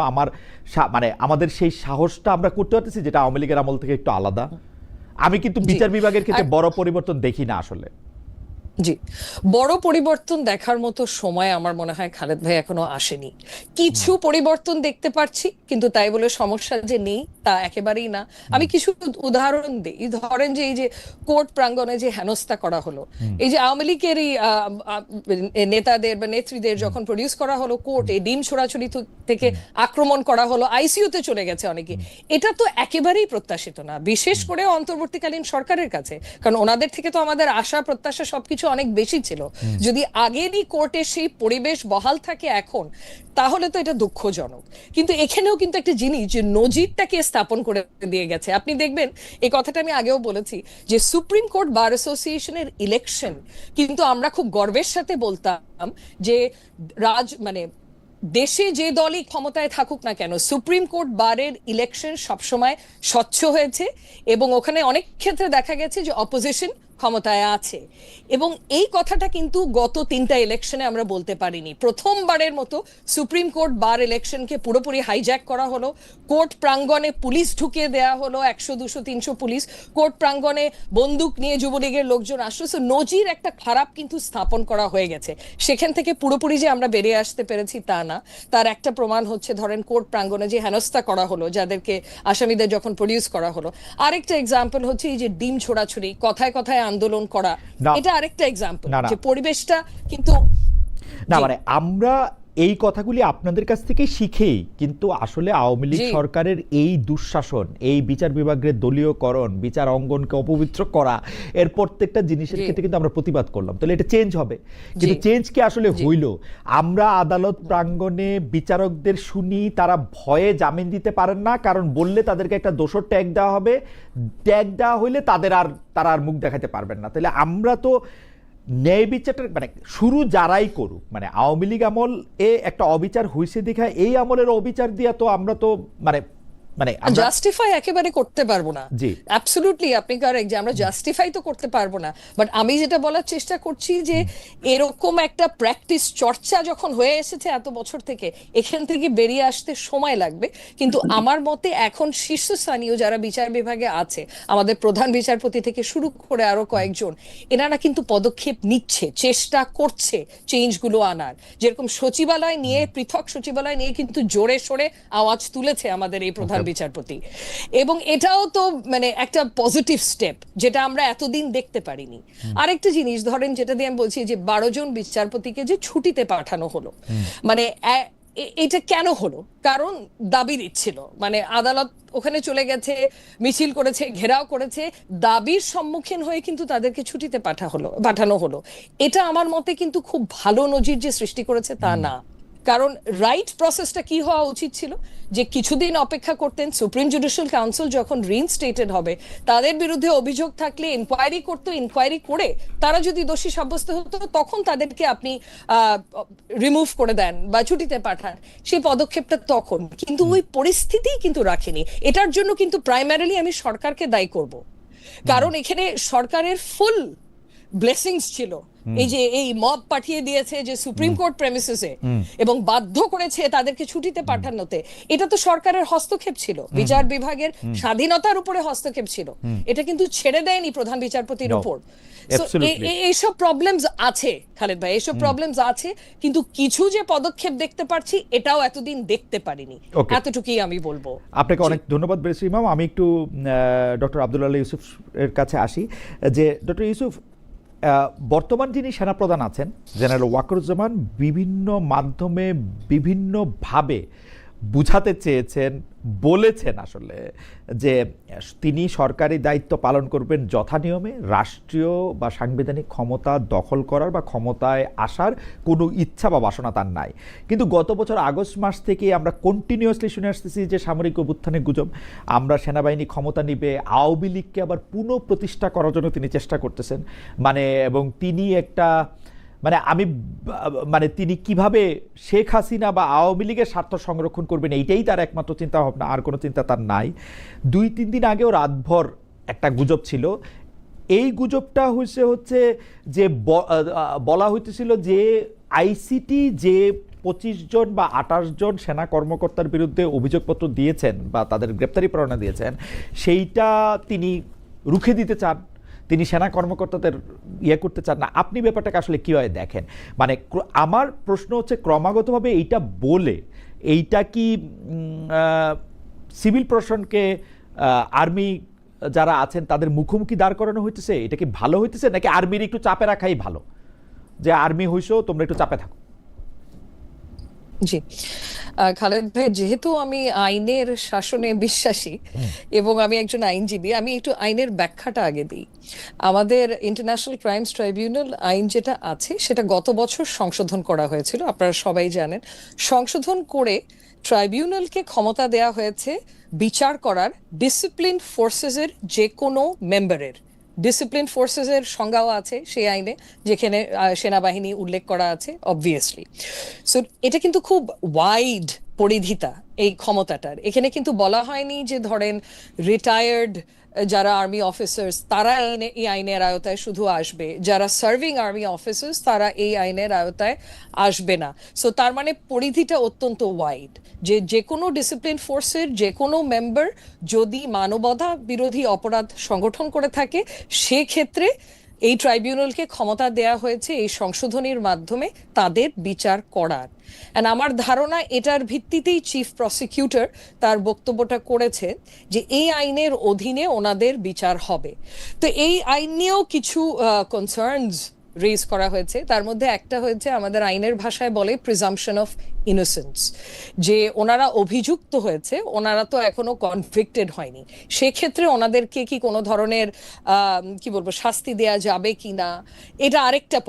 মানে আমাদের সেই সাহসটা আমরা করতে পারতেছি, যেটা আওয়ামী লীগের আমল থেকে একটু আলাদা? আমি কিন্তু বিচার বিভাগের ক্ষেত্রে বড় পরিবর্তন দেখি না আসলে। জি, বড় পরিবর্তন দেখার মতো সময় আমার মনে হয় খালেদ ভাই এখনো আসেনি। কিছু পরিবর্তন দেখতে পাচ্ছি, কিন্তু তাই বলে সমস্যা যে নেই তা একেবারেই না। আমি কিছু উদাহরণ দিই। ধরেন যে এই যে কোর্ট প্রাঙ্গণে যে হেনস্থা করা হলো, এই যে আওয়ামী লীগেরই নেতাদের বা নেত্রীদের যখন প্রডিউস করা হলো কোর্টে, ডিম ছোড়াছুড়ি থেকে আক্রমণ করা হলো, আইসিইউতে চলে গেছে অনেকে, এটা তো একেবারেই প্রত্যাশিত না, বিশেষ করে অন্তর্বর্তীকালীন সরকারের কাছে, কারণ ওনাদের থেকে তো আমাদের আশা প্রত্যাশা সবকিছু অনেক বেশি ছিল। যদি আগেরই কোর্টে সেই পরিবেশ বহাল থাকে এখন, তাহলে তো এটা দুঃখজনক। কিন্তু এখানেও কিন্তু একটা জিনিস যে নজিরটাকে স্থাপন করে দিয়ে গেছে। আপনি দেখবেন, এই কথাটা আমি আগেও বলেছি, যে সুপ্রিম কোর্ট বার অ্যাসোসিয়েশনের ইলেকশন কিন্তু আমরা খুব গর্বের সাথে বলতাম যে মানে দেশে যে দলই ক্ষমতায় থাকুক না কেন, সুপ্রিম কোর্ট বারের ইলেকশন সবসময় স্বচ্ছ হয়েছে, এবং ওখানে অনেক ক্ষেত্রে দেখা গেছে যে অপোজিশন ক্ষমতায় আছে। এবং এই কথাটা কিন্তু গত 3টা ইলেকশনে আমরা বলতে পারিনি। প্রথমবারের মতো সুপ্রিম কোর্ট বার ইলেকশনকে পুরোপুরি হাইজ্যাক করা হলো, কোর্ট প্রাঙ্গণে পুলিশ ঢুকিয়ে দেয়া হলো, 100, 200, 300 পুলিশ, কোর্ট প্রাঙ্গণে বন্দুক নিয়ে যুবলীগের লোকজন আসলো। নজির একটা খারাপ কিন্তু স্থাপন করা হয়ে গেছে। সেখান থেকে পুরোপুরি যে আমরা বেরিয়ে আসতে পেরেছি তা না, তার একটা প্রমাণ হচ্ছে ধরেন কোর্ট প্রাঙ্গণে যে হেনস্থা করা হলো, যাদেরকে আসামিদের যখন প্রডিউস করা হলো। আরেকটা এক্সাম্পল হচ্ছে এই যে ডিম ছোড়াছুড়ি, কথায় কথায় আন্দোলন করা, এটা আরেকটা এক্সাম্পল যে পরিবেশটা কিন্তু না, মানে আমরা এই কথাগুলি আপনাদের কাছ থেকে শিখেই কিন্তু আসলে আওয়ামী লীগ সরকারের এই দুঃশাসন, এই বিচার বিভাগের দলীয়করণ, বিচার অঙ্গনকে অপবিত্র করা, এর প্রত্যেকটা জিনিসের ক্ষেত্রে কিন্তু আমরা প্রতিবাদ করলাম। তাহলে এটা চেঞ্জ হবে, কিন্তু চেঞ্জ কি আসলে হইল? আমরা আদালত প্রাঙ্গণে বিচারকদের শুনি, তারা ভয়ে জামিন দিতে পারেন না, কারণ বললে তাদেরকে একটা দোষর ট্যাগ দেওয়া হবে, ট্যাগ দেওয়া হইলে তারা আর মুখ দেখাতে পারবেন না। তাহলে আমরা তো ন্যায় বিচারটা মানে শুরু যারাই করুক, মানে আওয়ামী লীগ আমল একটা অবিচার হয়েছে দেখা এই আমলের অবিচার দিয়া তো আমরা তো মানে জাস্টিফাই একেবারে করতে পারবো না। অ্যাবসলিউটলি আপনি কারেক্ট যে আমরা জাস্টিফাই তো করতে পারবো না, বাট আমি যেটা বলার চেষ্টা করছি যে এরকম একটা প্র্যাকটিস চর্চা যখন হয়ে এসেছে এত বছর থেকে, এখান থেকে বেরিয়ে আসতে সময় লাগবে। কিন্তু আমার মতে এখন শীর্ষস্থানীয় যারা বিচার বিভাগে আছে, আমাদের প্রধান বিচারপতি থেকে শুরু করে আরো কয়েকজন, এনারা কিন্তু পদক্ষেপ নিচ্ছে, চেষ্টা করছে চেঞ্জগুলো আনার। যেরকম সচিবালয় নিয়ে, পৃথক সচিবালয় নিয়ে কিন্তু জোরে সোরে আওয়াজ তুলেছে আমাদের এই প্রধান বিচারপতি, এবং এটাও তো মানে একটা পজিটিভ স্টেপ যেটা আমরা এতদিন দেখতে পারিনি। আরেকটা জিনিস ধরেন, যেটা দিয়ে আমি বলছি যে 12 জন বিচারপতিকে যে ছুটিতে পাঠানো হলো, মানে এটা কেন হলো? কারণ দাবি দিচ্ছিল, মানে আদালত ওখানে চলে গেছে, মিছিল করেছে, ঘেরাও করেছে, দাবির সম্মুখীন হয়ে কিন্তু তাদেরকে ছুটিতে পাঠানো হলো। এটা আমার মতে কিন্তু খুব ভালো নজির যে সৃষ্টি করেছে তা না। কারণ রাইট প্রসেসটা কি হওয়া উচিত ছিল যে কিছুদিন অপেক্ষা করতেন, সুপ্রিম জুডিশিয়াল কাউন্সিল যখন রিইনস্টেটেড হবে, তাদের বিরুদ্ধে অভিযোগ থাকলে ইনকোয়ারি করতো, ইনকোয়ারি করে তারা যদি দোষী সাব্যস্ত হতো তখন তাদেরকে আপনি রিমুভ করে দেন বা ছুটিতে পাঠান, সেই পদক্ষেপটা তখন কিন্তু ওই পরিস্থিতি কিন্তু রাখেনি। এটার জন্য কিন্তু প্রাইমারিলি আমি সরকারকে দায়ী করব, কারণ এখানে সরকারের ফুল ব্লেসিংস ছিল। এই যে এই মব পাঠিয়ে দিয়েছে যে সুপ্রিম কোর্ট প্রেমিসেসে, এবং বাধ্য করেছে তাদেরকে ছুটিতে পাঠানোতে, এটা তো সরকারের হস্তক্ষেপ ছিল, বিচার বিভাগের স্বাধীনতার উপরে হস্তক্ষেপ ছিল। এটা কিন্তু ছেড়ে দেয়নি প্রধান বিচারপতির উপর। এইসব প্রবলেমস আছে খালেদ ভাই, এইসব প্রবলেমস আছে, কিন্তু কিছু যে পদক্ষেপ দেখতে পারছি এটাও এতদিন দেখতে পারিনি, এতটুকুই আমি বলবো। আপনাকে অনেক ধন্যবাদ বেরিসি ইমাম। আমি একটু ডক্টর আব্দুল আলী ইউসুফ এর কাছে আসি। যে ডক্টর ইউসুফ, বর্তমান যিনি সেনাপ্রধান আছেন জেনারেল ওয়াকারুজ্জামান বিভিন্ন মাধ্যমে বিভিন্নভাবে বুঝাতে চেয়েছেন, বলেছেন আসলে যে তিনি সরকারি দায়িত্ব পালন করবেন যথানিয়মে, রাষ্ট্রীয় বা সাংবিধানিক ক্ষমতা দখল করার বা ক্ষমতায় আসার কোনো ইচ্ছা বা বাসনা তার নাই। কিন্তু গত বছর আগস্ট মাস থেকে আমরা কন্টিনিউয়াসলি শুনে আসতেছি যে সামরিক অভ্যুত্থানের গুজব, আমরা সেনাবাহিনী ক্ষমতা নিবে, আওয়ামী লীগকে আবার পুনঃপ্রতিষ্ঠা করার জন্য তিনি চেষ্টা করতেছেন। এবং তিনি একটা তিনি কিভাবে শেখ হাসিনা বা আওয়ামী লীগের স্বার্থ সংরক্ষণ করবেন এইটাই তার একমাত্র চিন্তা ভাবনা, আর কোনো চিন্তা তার নাই। 2-3 দিন আগেও রাতভর একটা গুজব ছিল। এই গুজবটা হচ্ছে যে বলা হইতেছিল যে আইসিটি যে 25 জন বা 28 জন সেনা কর্মকর্তার বিরুদ্ধে অভিযোগপত্র দিয়েছেন বা তাদের গ্রেপ্তারি পরোয়ানা দিয়েছেন, সেইটা তিনি রুখে দিতে চান, তিনি সেনা কর্মকর্তাদের করতে চান না। আপনি ব্যাপারটাকে আসলে কীভাবে দেখেন? আমার প্রশ্ন হচ্ছে, ক্রমাগতভাবে এইটা বলে এইটা কি সিভিল প্রশাসনকে, আর্মি যারা আছেন তাদের মুখোমুখি দাঁড় করানো হইতেছে? এটা কি ভালো হইতেছে, নাকি আর্মির একটু চাপে রাখাই ভালো, যে আর্মি হইছো তোমরা একটু চাপে থাকো? জি, খালেদ ভাই, যেহেতু আমি আইনের শাসনে বিশ্বাসী এবং আমি একজন আইনজীবী, আমি একটু আইনের ব্যাখ্যাটা আগে দিই। আমাদের ইন্টারন্যাশনাল ক্রাইমস ট্রাইব্যুনাল আইন যেটা আছে সেটা গত বছর সংশোধন করা হয়েছিল, আপনারা সবাই জানেন। সংশোধন করে ট্রাইব্যুনালকে ক্ষমতা দেয়া হয়েছে বিচার করার ডিসিপ্লিন ফোর্সেসের যে কোনো মেম্বারের। ডিসিপ্লিন ফোর্সেসের সংজ্ঞাও আছে সেই আইনে, যেখানে সেনাবাহিনী উল্লেখ করা আছে অবভিয়াসলি। সো এটা কিন্তু খুব ওয়াইড পরিধিতা এই ক্ষমতাটার। এখানে কিন্তু বলা হয়নি যে ধরেন রিটায়ার্ড যারা আর্মি অফিসার্স তারা এই আইনের আওতায় শুধু আসবে, যারা সার্ভিং আর্মি অফিসার্স তারা এই আইনের আওতায় আসবে না। সো তার মানে পরিধিটা অত্যন্ত ওয়াইড, যে কোনো ডিসিপ্লিন ফোর্সের যে কোনো মেম্বার যদি মানবতা বিরোধী অপরাধ সংগঠন করে থাকে, সেক্ষেত্রে এই ট্রাইব্যুনালকে ক্ষমতা দেয়া হয়েছে এই সংশোধনীর মাধ্যমে তাদের বিচার করার। এন্ড আমার ধারণা এটার ভিত্তিতেই চিফ প্রসিকিউটর তার বক্তব্যটা করেছে যে এই আইনের অধীনে ওনাদের বিচার হবে। তো এই আইন নিয়েও কিছু কনসার্নস রেজ করা হয়েছে। তার মধ্যে একটা হয়েছে, আমাদের আইনের ভাষায় বলে প্রিজাম্পশন অফ ইনোসেন্স, যে ওনারা অভিযুক্ত হয়েছে, ওনারা তো এখনো কনভিক্টেড হয়নি, সেক্ষেত্রে ওনাদেরকে কি কোনো ধরনের শাস্তি দেয়া যাবে কিনা, এটা আরেকটা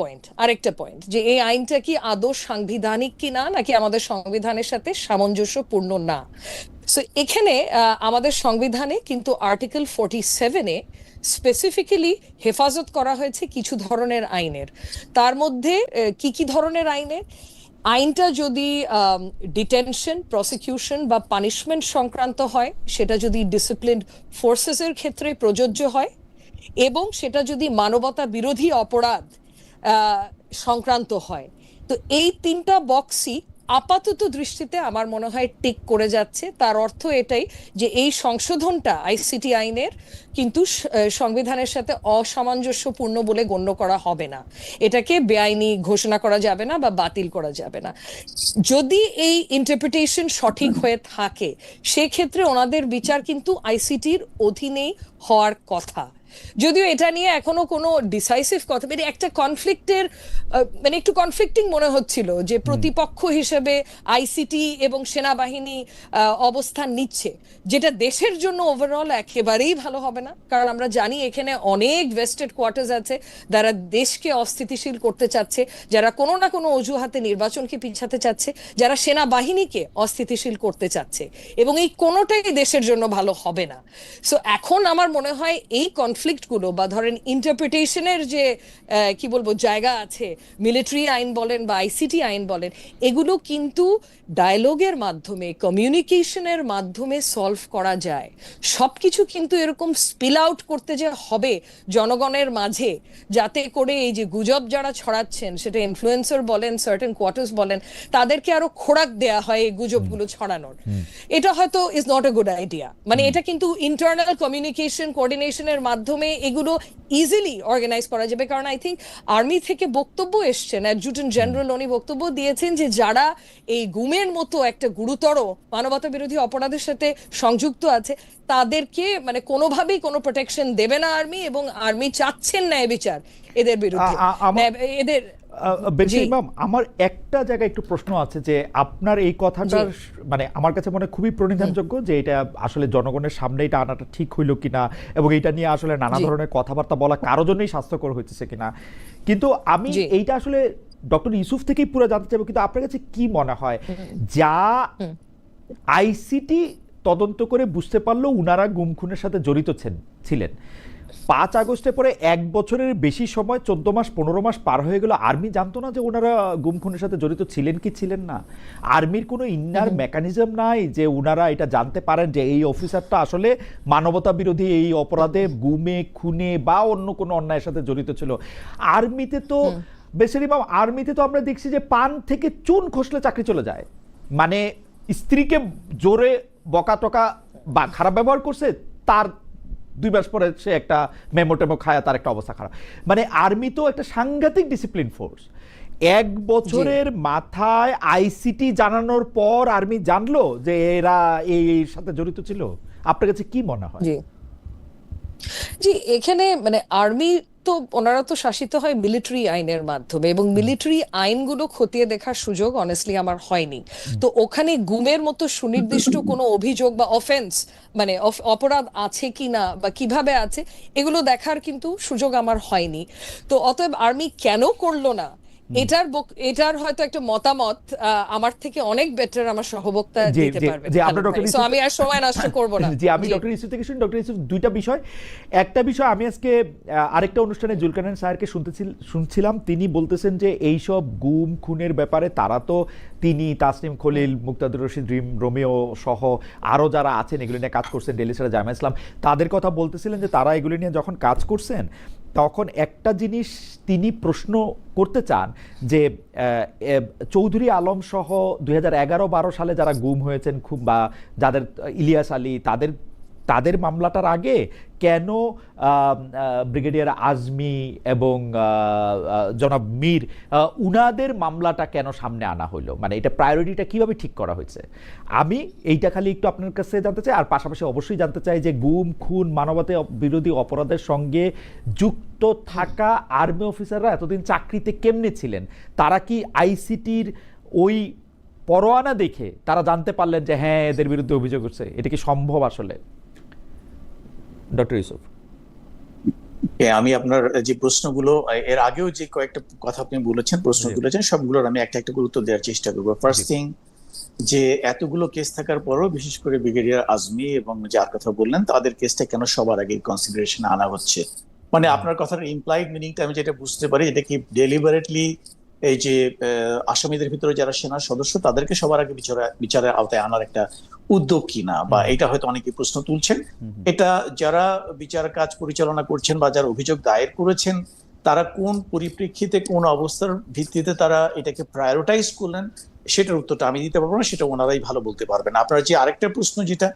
পয়েন্ট যে এই আইনটা কি আদৌ সাংবিধানিক কিনা, নাকি আমাদের সংবিধানের সাথে সামঞ্জস্যপূর্ণ না। সো এখানে আমাদের সংবিধানে কিন্তু আর্টিকেল 47-এ স্পেসিফিক্যালি হেফাজত করা হয়েছে কিছু ধরনের আইনের। তার মধ্যে কি ধরনের আইনের? আইনটা যদি ডিটেনশন, প্রসিকিউশন বা পানিশমেন্ট সংক্রান্ত হয়, সেটা যদি ডিসিপ্লিন ফোর্সেসের ক্ষেত্রে প্রযোজ্য হয়, এবং সেটা যদি মানবতা বিরোধী অপরাধ সংক্রান্ত হয়। তো এই 3টা বক্সই আপাতত দৃষ্টিতে আমার মনে হয় টিক করে যাচ্ছে। তার অর্থ এটাই যে এই সংশোধনটা আইসিটি আইনের কিন্তু সংবিধানের সাথে অসামঞ্জস্যপূর্ণ বলে গণ্য করা হবে না, এটাকে বেআইনি ঘোষণা করা যাবে না বা বাতিল করা যাবে না। যদি এই ইন্টারপ্রিটেশন সঠিক হয়ে থাকে, সেক্ষেত্রে ওনাদের বিচার কিন্তু আইসিটির অধীনেই হওয়ার কথা। যদিও এটা নিয়ে এখনো কোনো ডিসাইসিভ কথা, একটা কনফ্লিক্টের একটু কনফ্লিক্টিং মনে হচ্ছিল যে প্রতিপক্ষ হিসেবে আইসিটি এবং সেনাবাহিনী অবস্থান নিচ্ছে, যেটা দেশের জন্য ওভারঅল একেবারেই ভালো হবে না। কারণ আমরা জানি এখানে অনেক ভেস্টেড কোয়ার্টার্স আছে যারা দেশকে অস্থিতিশীল করতে চাচ্ছে, যারা কোনো না কোনো অজুহাতে নির্বাচনকে পিছাতে চাচ্ছে, যারা সেনাবাহিনীকে অস্থিতিশীল করতে চাচ্ছে, এবং এই কোনোটাই দেশের জন্য ভালো হবে না। সো এখন আমার মনে হয় এই কনফ্লিক্টগুলো বা ধরেন ইন্টারপ্রিটেশনের যে জায়গা আছে, মিলিটারি আইন বলেন বা আইসিটি আইন বলেন, এগুলো কিন্তু ডায়ালগের মাধ্যমে, কমিউনিকেশনের মাধ্যমে সলভ করা যায়। সবকিছু কিন্তু এরকম স্পিল আউট করতে যে হবে জনগণের মাঝে, যাতে করে এই যে গুজব যারা ছড়াচ্ছেন, সেটা ইনফ্লুয়েন্সার বলেন, সার্টেন কোয়ার্টার্স বলেন, তাদেরকে আরো খোরাক দেয়া হয় এই গুজবগুলো ছড়ানোর, এটা হয়তো is not a good idea. এটা কিন্তু ইন্টারনাল কমিউনিকেশন কোঅর্ডিনেশনের মাধ্যমে এগুলো ইজিলি অর্গানাইজ করা যাবে। কারণ আই থিঙ্ক আর্মি থেকে বক্তব্য এসছেন, অ্যাডজুটেন্ট জেনারেল উনি বক্তব্য দিয়েছেন যে যারা এই গুমের মতো একটা গুরুতর মানবতা বিরোধী অপরাধের সাথে সংযুক্ত আছে, তাদেরকে কোনোভাবেই কোনো প্রোটেকশন দেবে না আর্মি, এবং আর্মি চাচ্ছেন ন্যায় বিচার এদের বিরুদ্ধে। এদের বেশি ইমাম, আমার একটা জায়গায় একটু প্রশ্ন আছে যে আপনার এই কথাটা মানে আমার কাছে মনে খুবই প্রণিধানযোগ্য, যে এটা আসলে জনগণের সামনে এটা আনাটা ঠিক হইল কিনা, এবং এটা নিয়ে আসলে নানা ধরনের কথাবার্তা বলা কারো জন্যই স্বাস্থ্যকর হইতেছে কিনা। কিন্তু আমি এইটা আসলে ডক্টর ইউসুফ থেকেই পুরো জানতে চাইবো, কিন্তু আপনার কাছে কি মনে হয় যা আইসিটি তদন্ত করে বুঝতে পারলো উনারা গুম খুনের সাথে জড়িত ছিলেন, 5 আগস্টের পরে 1 বছরের বেশি সময়, 14 মাস 15 মাস পার হয়ে গেল, আর্মি জানতো না যে ওনারা গুম খুনের সাথে জড়িত ছিলেন কি ছিলেন না? আর্মির কোনো ইন্নার মেকানিজম নাই যে ওনারা এটা জানতে পারেন যে এই অফিসারটা আসলে মানবতা বিরোধী এই অপরাধে, গুমে খুনে বা অন্য কোনো অন্যায়ের সাথে জড়িত ছিল? আর্মিতে তো বেচারি বাবা, আর্মিতে তো আমরা দেখছি যে পান থেকে চুন খসলে চাকরি চলে যায়। মানে স্ত্রীকে জোরে বকা টকা বা খারাপ ব্যবহার করছে, তার 2 মাস পরে সে একটা মেমো টেমো খায়, তার একটা অবস্থা খারাপ। মানে আর্মি তো একটা সাংঘাতিক ডিসিপ্লিন ফোর্স। 1 বছরের মাথায় আইসিটি জানানোর পর আর্মি জানলো যে এরা এই সাথে জড়িত ছিল। আপনার কাছে কি মনে হয়? জি, এখানে মানে আর্মি তো ওনারা তো শাসিত হয় মিলিটারি আইনের মাধ্যমে, এবং মিলিটারি আইনগুলো খতিয়ে দেখার সুযোগ অনেস্টলি আমার হয়নি। তো ওখানে গুমের মতো সুনির্দিষ্ট কোনো অভিযোগ বা অফেন্স, মানে অপরাধ আছে কিনা বা কিভাবে আছে, এগুলো দেখার কিন্তু সুযোগ আমার হয়নি। তো অতএব আর্মি কেন করলো না, এটার হয়তো একটা মতামত আমার থেকে অনেক বেটার আমার সহবক্তা দিতে পারবে। সো আমি আর সময় নষ্ট করব না। জি, আমি ডক্টর ইউসুফ থেকে শুনি। ডক্টর ইউসুফ, দুইটা বিষয়। একটা বিষয়, আমি আজকে আরেকটা অনুষ্ঠানে জুলকারনাইন স্যারকে শুনছিলাম, তিনি বলতেছেন যে এইসব গুম খুনের ব্যাপারে তারা তো, তিনি, তাসনিম খলিল, মুক্তাদুর রশিদ রোমিও সহ আরও যারা আছেন এগুলো নিয়ে কাজ করছেন, ডেলি স্যার, জামা ইসলাম, তাদের কথা বলতেছিলেন যে তারা এগুলো নিয়ে যখন কাজ করছেন তখন একটা জিনিস তিনি প্রশ্ন করতে চান যে চৌধুরী আলম সহ 2011-12 সালে যারা গুম হয়েছেন খুব, বা যাদের ইলিয়াস আলী, তাদের মামলাটার আগে কেন ব্রিগেডিয়ার আজমি এবং জনাব মীর, উনাদের মামলাটা কেন সামনে আনা হলো? মানে এটা প্রায়োরিটিটা কিভাবে ঠিক করা হয়েছে? আমি এইটা খালি একটু আপনার কাছে জানতে চাই। আর পাশাপাশি অবশ্যই জানতে চাই যে গুম খুন, মানবতা বিরোধী অপরাধের সঙ্গে যুক্ত থাকা আর্মি অফিসাররা এতদিন চাকরিতে কেমনে ছিলেন? তারা কি আইসিটির ওই পরোয়ানা দেখে তারা জানতে পারলেন যে হ্যাঁ এদের বিরুদ্ধে অভিযোগ হচ্ছে? এটা কি সম্ভব আসলে? ডক্টর ইউসুফ, আমি আপনার যে প্রশ্নগুলো, এর আগেও যে কয়েকটা কথা আপনি বলেছেন, প্রশ্ন তুলেছেন, সবগুলোর আমি একটা একটা করে উত্তর দেওয়ার চেষ্টা করবো। ফার্স্ট থিং, যে এতগুলো কেস থাকার পরও বিশেষ করে ব্রিগেডিয়ার আজমি এবং যার কথা বললেন তাদের কেসটা কেন সবার আগে কনসিডারেশনে আনা হচ্ছে? মানে আপনার কথার ইমপ্লাইড মিনিংটা আমি যেটা বুঝতে পারি, এটা কি ডেলিবারেটলি এই যে আসামিদের ভিতরে যারা সেনা সদস্য তাদেরকে সবার আগে বিচারের আওতায় আনার একটা উদ্যোগ কিনা, বা এটা হয়তো অনেকে প্রশ্ন তুলছেন। এটা যারা বিচার কাজ পরিচালনা করছেন বা যারা অভিযোগ দায়ের করেছেন, তারা কোন পরিপ্রেক্ষিতে, কোন অবস্থার ভিত্তিতে তারা এটাকে প্রায়োরিটাইজ করলেন, সেটার উত্তরটা আমি দিতে পারবো না, সেটা ওনারাই ভালো বলতে পারবেন। আপনার যে আরেকটা প্রশ্ন, যেটা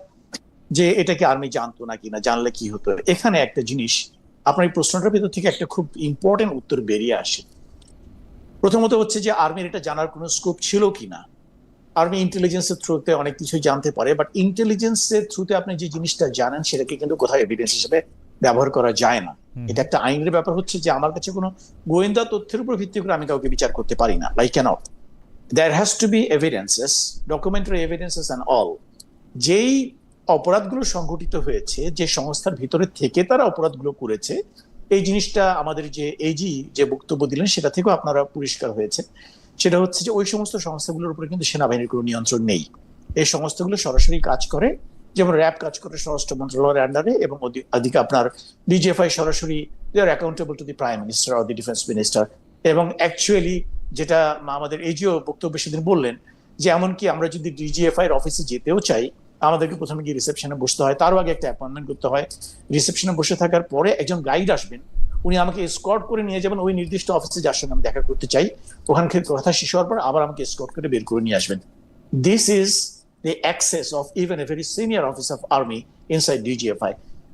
যে এটাকে আর্মি জানতো না কিনা, জানলে কি হতো, এখানে একটা জিনিস, আপনার এই প্রশ্নটার ভিতর থেকে একটা খুব ইম্পর্টেন্ট উত্তর বেরিয়ে আসে। প্রথমত হচ্ছে যে আর্মির এটা জানার কোনো স্কোপ ছিল কিনা। আর্মি ইন্টেলিজেন্সের থ্রুতে অনেক কিছুই জানতে পারে, বাট ইন্টেলিজেন্সের থ্রুতে আপনি যে জিনিসটা জানেন সেটাকে কিন্তু কোথাও এভিডেন্স হিসেবে ব্যবহার করা যায় না। এটা একটা আইনের ব্যাপার, হচ্ছে যে আমার কাছে কোনো গোয়েন্দা তথ্যের উপর ভিত্তি করে আমি কাউকে বিচার করতে পারি না। Like can't, there has to be evidences, documentary evidences and all. যেই অপরাধগুলো সংঘটিত হয়েছে, যে সংস্থার ভিতরে থেকে তারা অপরাধগুলো করেছে, এই জিনিসটা আমাদের যে এজি যে বক্তব্য দিলেন সেটা থেকেও আপনারা পরিষ্কার হয়েছে। সেটা হচ্ছে যে ওই সমস্ত সংস্থাগুলোর উপরে কিন্তু সেনাবাহিনীর কোনো নিয়ন্ত্রণ নেই। এই সংস্থাগুলো সরাসরি কাজ করে, যেমন র্যাব কাজ করে স্বরাষ্ট্র মন্ত্রণালয়ের আন্ডারে, এবং ওদিকে আপনার ডিজিএফআই সরাসরি they are accountable to the prime minister or the defence minister. এবং অ্যাকচুয়ালি যেটা আমাদের এজিও বক্তব্য সেদিন বললেন, যে এমনকি আমরা যদি ডিজিএফআই এর অফিসে যেতেও চাই, আমাদেরকে প্রথমে গিয়ে রিসেপশনে বসতে হয়, তারও আগে একটা অ্যাপয়েন্টমেন্ট করতে হয়। রিসেপশনে বসে থাকার পরে একজন গাইড আসবেন, উনি আমাকে এসকর্ট করে নিয়ে যাবেন ওই নির্দিষ্ট অফিসে যার সঙ্গে আমি দেখা করতে চাই। ওখানে কথা শেষ হওয়ার পর আবার আমাকে এসকর্ট করে বের করে নিয়ে আসবেন। This is the access of even a very senior officer of army inside DGFI.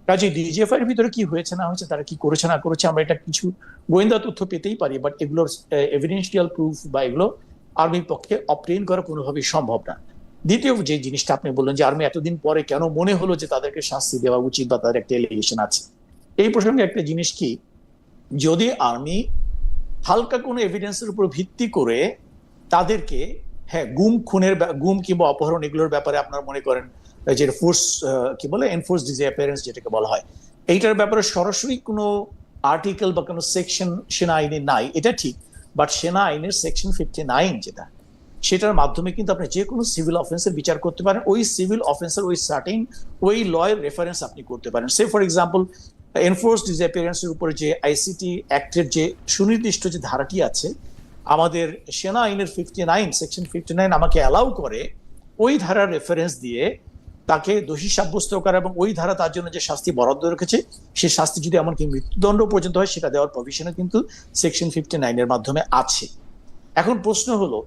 কাজে ডিজিএফআই এর ভিতরে কি হয়েছে না হয়েছে, তারা কি করেছে না করেছে, আমরা এটা কিছু গোয়েন্দা তথ্য পেতেই পারি, বাট এগুলোর এভিডেন্সিয়াল প্রুফ বা এগুলো আর্মির পক্ষে অবটেইন করা কোনোভাবেই সম্ভব না। দ্বিতীয় যে জিনিসটা আপনি বললেন, যে আর্মি এতদিন পরে কেন মনে হলো যে তাদেরকে শাস্তি দেওয়া উচিত বা তাদের একটা এলিগেশন আছে, এই প্রসঙ্গে একটা জিনিস কি, যদি আর্মি হালকা কোনো এভিডেন্সের উপর ভিত্তি করে তাদেরকে, হ্যাঁ, গুম কিংবা অপহরণ এগুলোর ব্যাপারে আপনারা মনে করেন যে ফোর্স কি বলে এনফোর্স ডিসঅ্যাপিয়ারেন্স যেটাকে বলা হয়, এইটার ব্যাপারে সরাসরি কোনো আর্টিকেল বা কোনো সেকশন সেনা আইনে নাই, এটা ঠিক। বাট সেনা আইনের সেকশন 59 যেটা, সেটার মাধ্যমে কিন্তু আপনি যে কোনো সিভিল অফেন্সের বিচার করতে পারেন। ওই সিভিল অফেন্সের ওই সার্টেন ওই লয়ের রেফারেন্স আপনি করতে পারেন। সে ফর এক্সাম্পল এনফোর্স ডিসঅ্যাপিয়ারেন্সের উপরে যে আইসিটি অ্যাক্টের যে সুনির্দিষ্ট যে ধারাটি আছে, আমাদের সেনা আইনের 59 সেকশন 59 আমাকে অ্যালাউ করে ওই ধারার রেফারেন্স দিয়ে তাকে দোষী সাব্যস্ত করা, এবং ওই ধারা তার জন্য যে শাস্তি বরাদ্দ রেখেছে সেই শাস্তি যদি এমনকি মৃত্যুদণ্ড পর্যন্ত হয় সেটা দেওয়ার প্রভিশনও কিন্তু সেকশন 59 এর মাধ্যমে আছে। এখন প্রশ্ন হলো,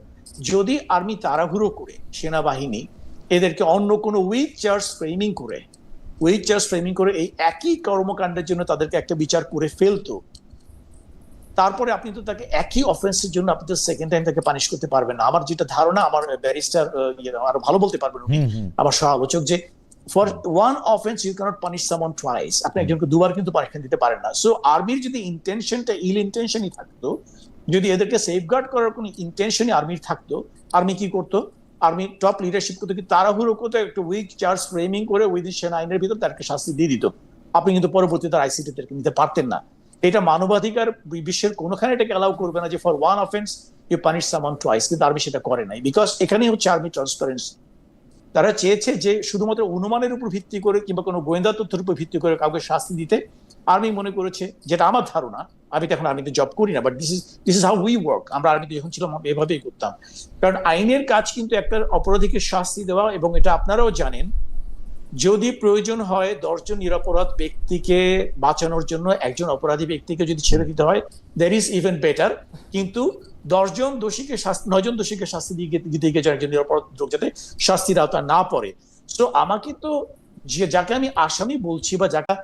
যদি আর্মি তাড়াহুড়ো করে, সেনাবাহিনী এদেরকে অন্য কোনো উইক চার্জ ফ্রেমিং করে এই একই কর্মকাণ্ডের জন্য তাদেরকে একটা বিচার করে ফেলতো, তারপরে আপনি তো তাকে একই অফেন্সের জন্য আপনি তো সেকেন্ড টাইম তাকে পানিশ করতে পারবেন না। আমার যেটা ধারণা, আমার ব্যারিস্টার আরো ভালো বলতে পারবেন উনি, আমার সহ আলোচক, যে for one offence you cannot punish someone twice, আপনি একজনকে দুবার কিন্তু পানিশমেন্ট দিতে পারেন না। সো আর্মির যদি ইন্টেনশনটা ইল ইন্টেনশনই থাকতো, যদি এদেরকে সেফগার্ড করার কোনো ইন্টেনশনই আর্মির থাকতো, আর্মি কি করতো? আর্মি টপ লিডারশিপ করতো কি তাড়াহুড়ো করতো, একটু উইক চার্জ ফ্রেমিং করে উইদিন সেনা আইনের ভিতর তাদেরকে শাস্তি দিয়ে দিত, আপনি কিন্তু পরবর্তীতে আইসিটি নিতে পারতেন না। এটা মানবাধিকার বিশ্বের কোনোখানে এটাকে অ্যালাউ করবে না যে for one offence you punish someone twice, কিন্তু আর্মি সেটা করে নাই। বিকজ এখানেই হচ্ছে আর্মি ট্রান্সপারেন্সি। তারা চেয়েছে যে শুধুমাত্র অনুমানের উপর ভিত্তি করে কিংবা কোনো গোয়েন্দা তথ্যের উপর ভিত্তি করে কাউকে শাস্তি দিতে। আর্মি মনে করেছে, যেটা আমার ধারণা, আমি তো এখন আর্মিতে জব করি না, but this is how we work, আমরা আর্মিতে যখন ছিলাম এভাবেই করতাম। কারণ আইনের কাজ কিন্তু একটা অপরাধীকে শাস্তি দেওয়া, এবং এটা আপনারাও জানেন, যদি প্রয়োজন হয় 10 জন নিরপরাধ ব্যক্তিকে বাঁচানোর জন্য একজন অপরাধী ব্যক্তিকে যদি ছেড়ে দিতে হয়, দ্যাট ইজ ইভেন বেটার। কিন্তু 9 জন দোষীকে শাস্তি দিতে গিয়ে একজন নিরপরাধ লোক যাতে শাস্তির আওতা না পড়ে। সো আমাকে তো যাকে আমি আসামি বলছি, বা যাকে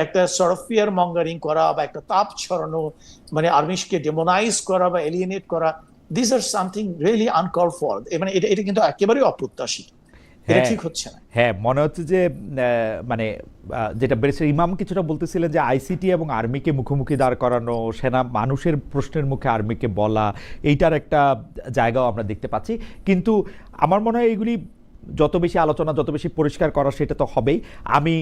একটা সর্ট অফ ফিয়ার মঙ্গারিং করা বা একটা তাপ ছড়ানো, মানে আর্মিকে ডেমোনাইজ করা বা এলিয়েনেট করা, this are something really uncalled for. মানে এটা কিন্তু একেবারেই অপ্রত্যাশিত, এটা ঠিক হচ্ছে না। হ্যাঁ, মনে হচ্ছে যে মানে যেটা ব্যারিস্টার ইমাম কিছুটা বলতেছিলেন যে আইসিটি এবং আর্মিকে মুখোমুখি দাঁড় করানো, সেনা মানুষের প্রশ্নের মুখে আর্মিকে বলা, এইটার একটা জায়গাও আমরা দেখতে পাচ্ছি। কিন্তু আমার মনে হয় এইগুলি যত বেশি আলোচনা, যত বেশি পরিষ্কার করা, সেটা তো হবেই। আমি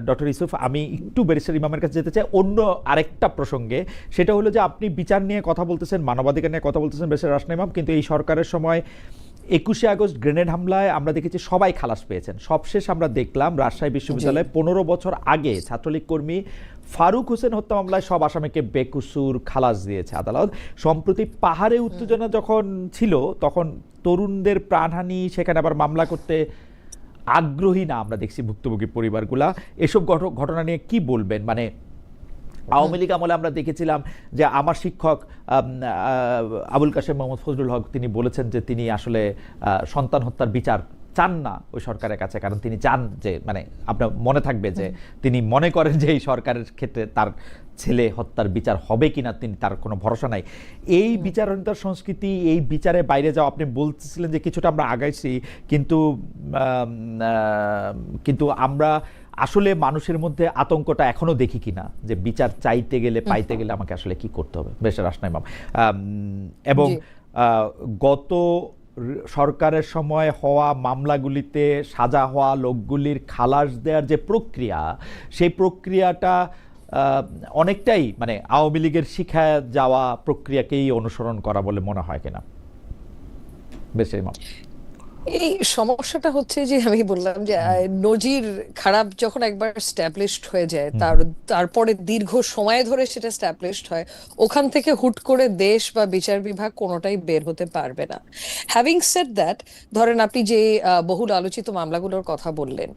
ডক্টর ইউসুফ, আমি একটু ব্যারিস্টার ইমামের কাছে যেতে চাই অন্য আরেকটা প্রসঙ্গে। সেটা হলো যে আপনি বিচার নিয়ে কথা বলতেছেন, মানবাধিকার নিয়ে কথা বলতেছেন ব্যারিস্টার রাসনা ইমাম, কিন্তু এই সরকারের সময় 21শে আগস্ট গ্রেনেড হামলায় আমরা দেখেছি সবাই খালাস পেয়েছেন। সবশেষ আমরা দেখলাম রাজশাহী বিশ্ববিদ্যালয়ে 15 বছর আগে ছাত্রলীগ কর্মী ফারুক হোসেন হত্যা মামলায় সব আসামিকে বেকসুর খালাস দিয়েছে আদালত। সম্প্রতি পাহাড়ে উত্তেজনা যখন ছিল, তখন তরুণদের প্রাণহানি, সেখানে আবার মামলা করতে আগ্রহী না আমরা দেখছি ভুক্তভোগী পরিবারগুলা। এসব ঘটনা নিয়ে কি বলবেন? মানে আওয়ামী লীগ আমলে আমরা দেখেছিলাম যে আমার শিক্ষক আবুল কাশেম মোহাম্মদ ফজলুল হক তিনি বলেছেন যে তিনি আসলে সন্তান হত্যার বিচার চান না ওই সরকারের কাছে, কারণ তিনি চান যে, মানে আপনার মনে থাকবে যে তিনি মনে করেন যে এই সরকারের ক্ষেত্রে তার ছেলে হত্যার বিচার হবে কিনা তিনি তার কোনো ভরসা নাই। এই বিচারহীনতার সংস্কৃতি, এই বিচারে বাইরে যাওয়া, আপনি বলতেছিলেন যে কিছুটা আমরা আগাইছি, কিন্তু আমরা আসলে মানুষের মধ্যে আতঙ্কটা এখনো দেখি কিনা যে বিচার চাইতে গেলে, পাইতে গেলে আমাকে আসলে কি করতে হবে। বেশ রাসনা ইমাম, এবং গত সরকারের সময় হওয়া মামলাগুলিতে সাজা হওয়া লোকগুলির খালাস দেওয়ার যে প্রক্রিয়া, সেই প্রক্রিয়াটা অনেকটাই মানে আওয়ামী লীগের শিখায় যাওয়া প্রক্রিয়াকেই অনুসরণ করা বলে মনে হয় কিনা? বেশ ইমাম, এই সমস্যাটা হচ্ছে যে আমি বললাম যে নজির খারাপ যখন একবার স্ট্যাবলিশড হয়ে যায়, তারপরে দীর্ঘ সময় ধরে সেটা স্ট্যাবলিশড হয়, ওখান থেকে হুট করে দেশ বা বিচার বিভাগ কোনোটাই বের হতে পারবে না। হ্যাভিং সেড দ্যাট, ধরেন আপনি যে বহুল আলোচিত মামলাগুলোর কথা বললেন,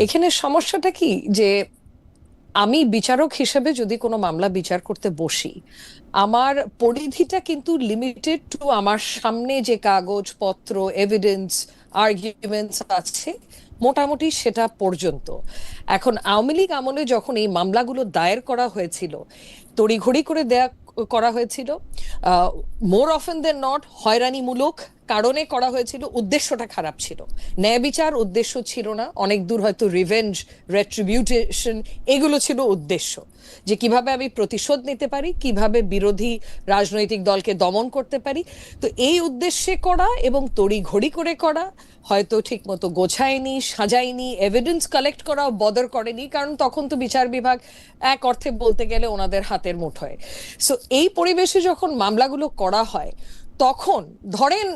এখানে সমস্যাটা কি যে আমি বিচারক হিসেবে যদি কোনো মামলা বিচার করতে বসি, আমার পরিধিটা কিন্তু লিমিটেড টু আমার সামনে যে কাগজপত্র, এভিডেন্স, আর্গুমেন্টস আছে মোটামুটি সেটা পর্যন্ত। এখন আওয়ামী লীগ আমলে যখন এই মামলাগুলো দায়ের করা হয়েছিল, তড়িঘড়ি করে করা হয়েছিল, মোর অফেন দেন নট হয়রানিমূলক কারণে করা হয়েছিল, উদ্দেশ্যটা খারাপ ছিল। ন্যায় বিচার উদ্দেশ্য ছিল না, অনেক দূর হয়তো রিভেঞ্জ, রেট্রিবিউশন এগুলো ছিল উদ্দেশ্য, যে কিভাবে আমি প্রতিশোধ নিতে পারি, কিভাবে বিরোধী রাজনৈতিক দলকে দমন করতে পারি। তো এই উদ্দেশ্যে করা এবং তড়িঘড়ি করে করা, হয়তো ঠিক মতো গোছায়নি, সাজায়নি, এভিডেন্স কালেক্ট করাও বদর করেনি, কারণ তখন তো বিচার বিভাগ এক অর্থে বলতে গেলে ওনাদের হাতের মুঠোয়। সো এই পরিবেশে যখন মামলাগুলো করা হয়, তখন ধরেন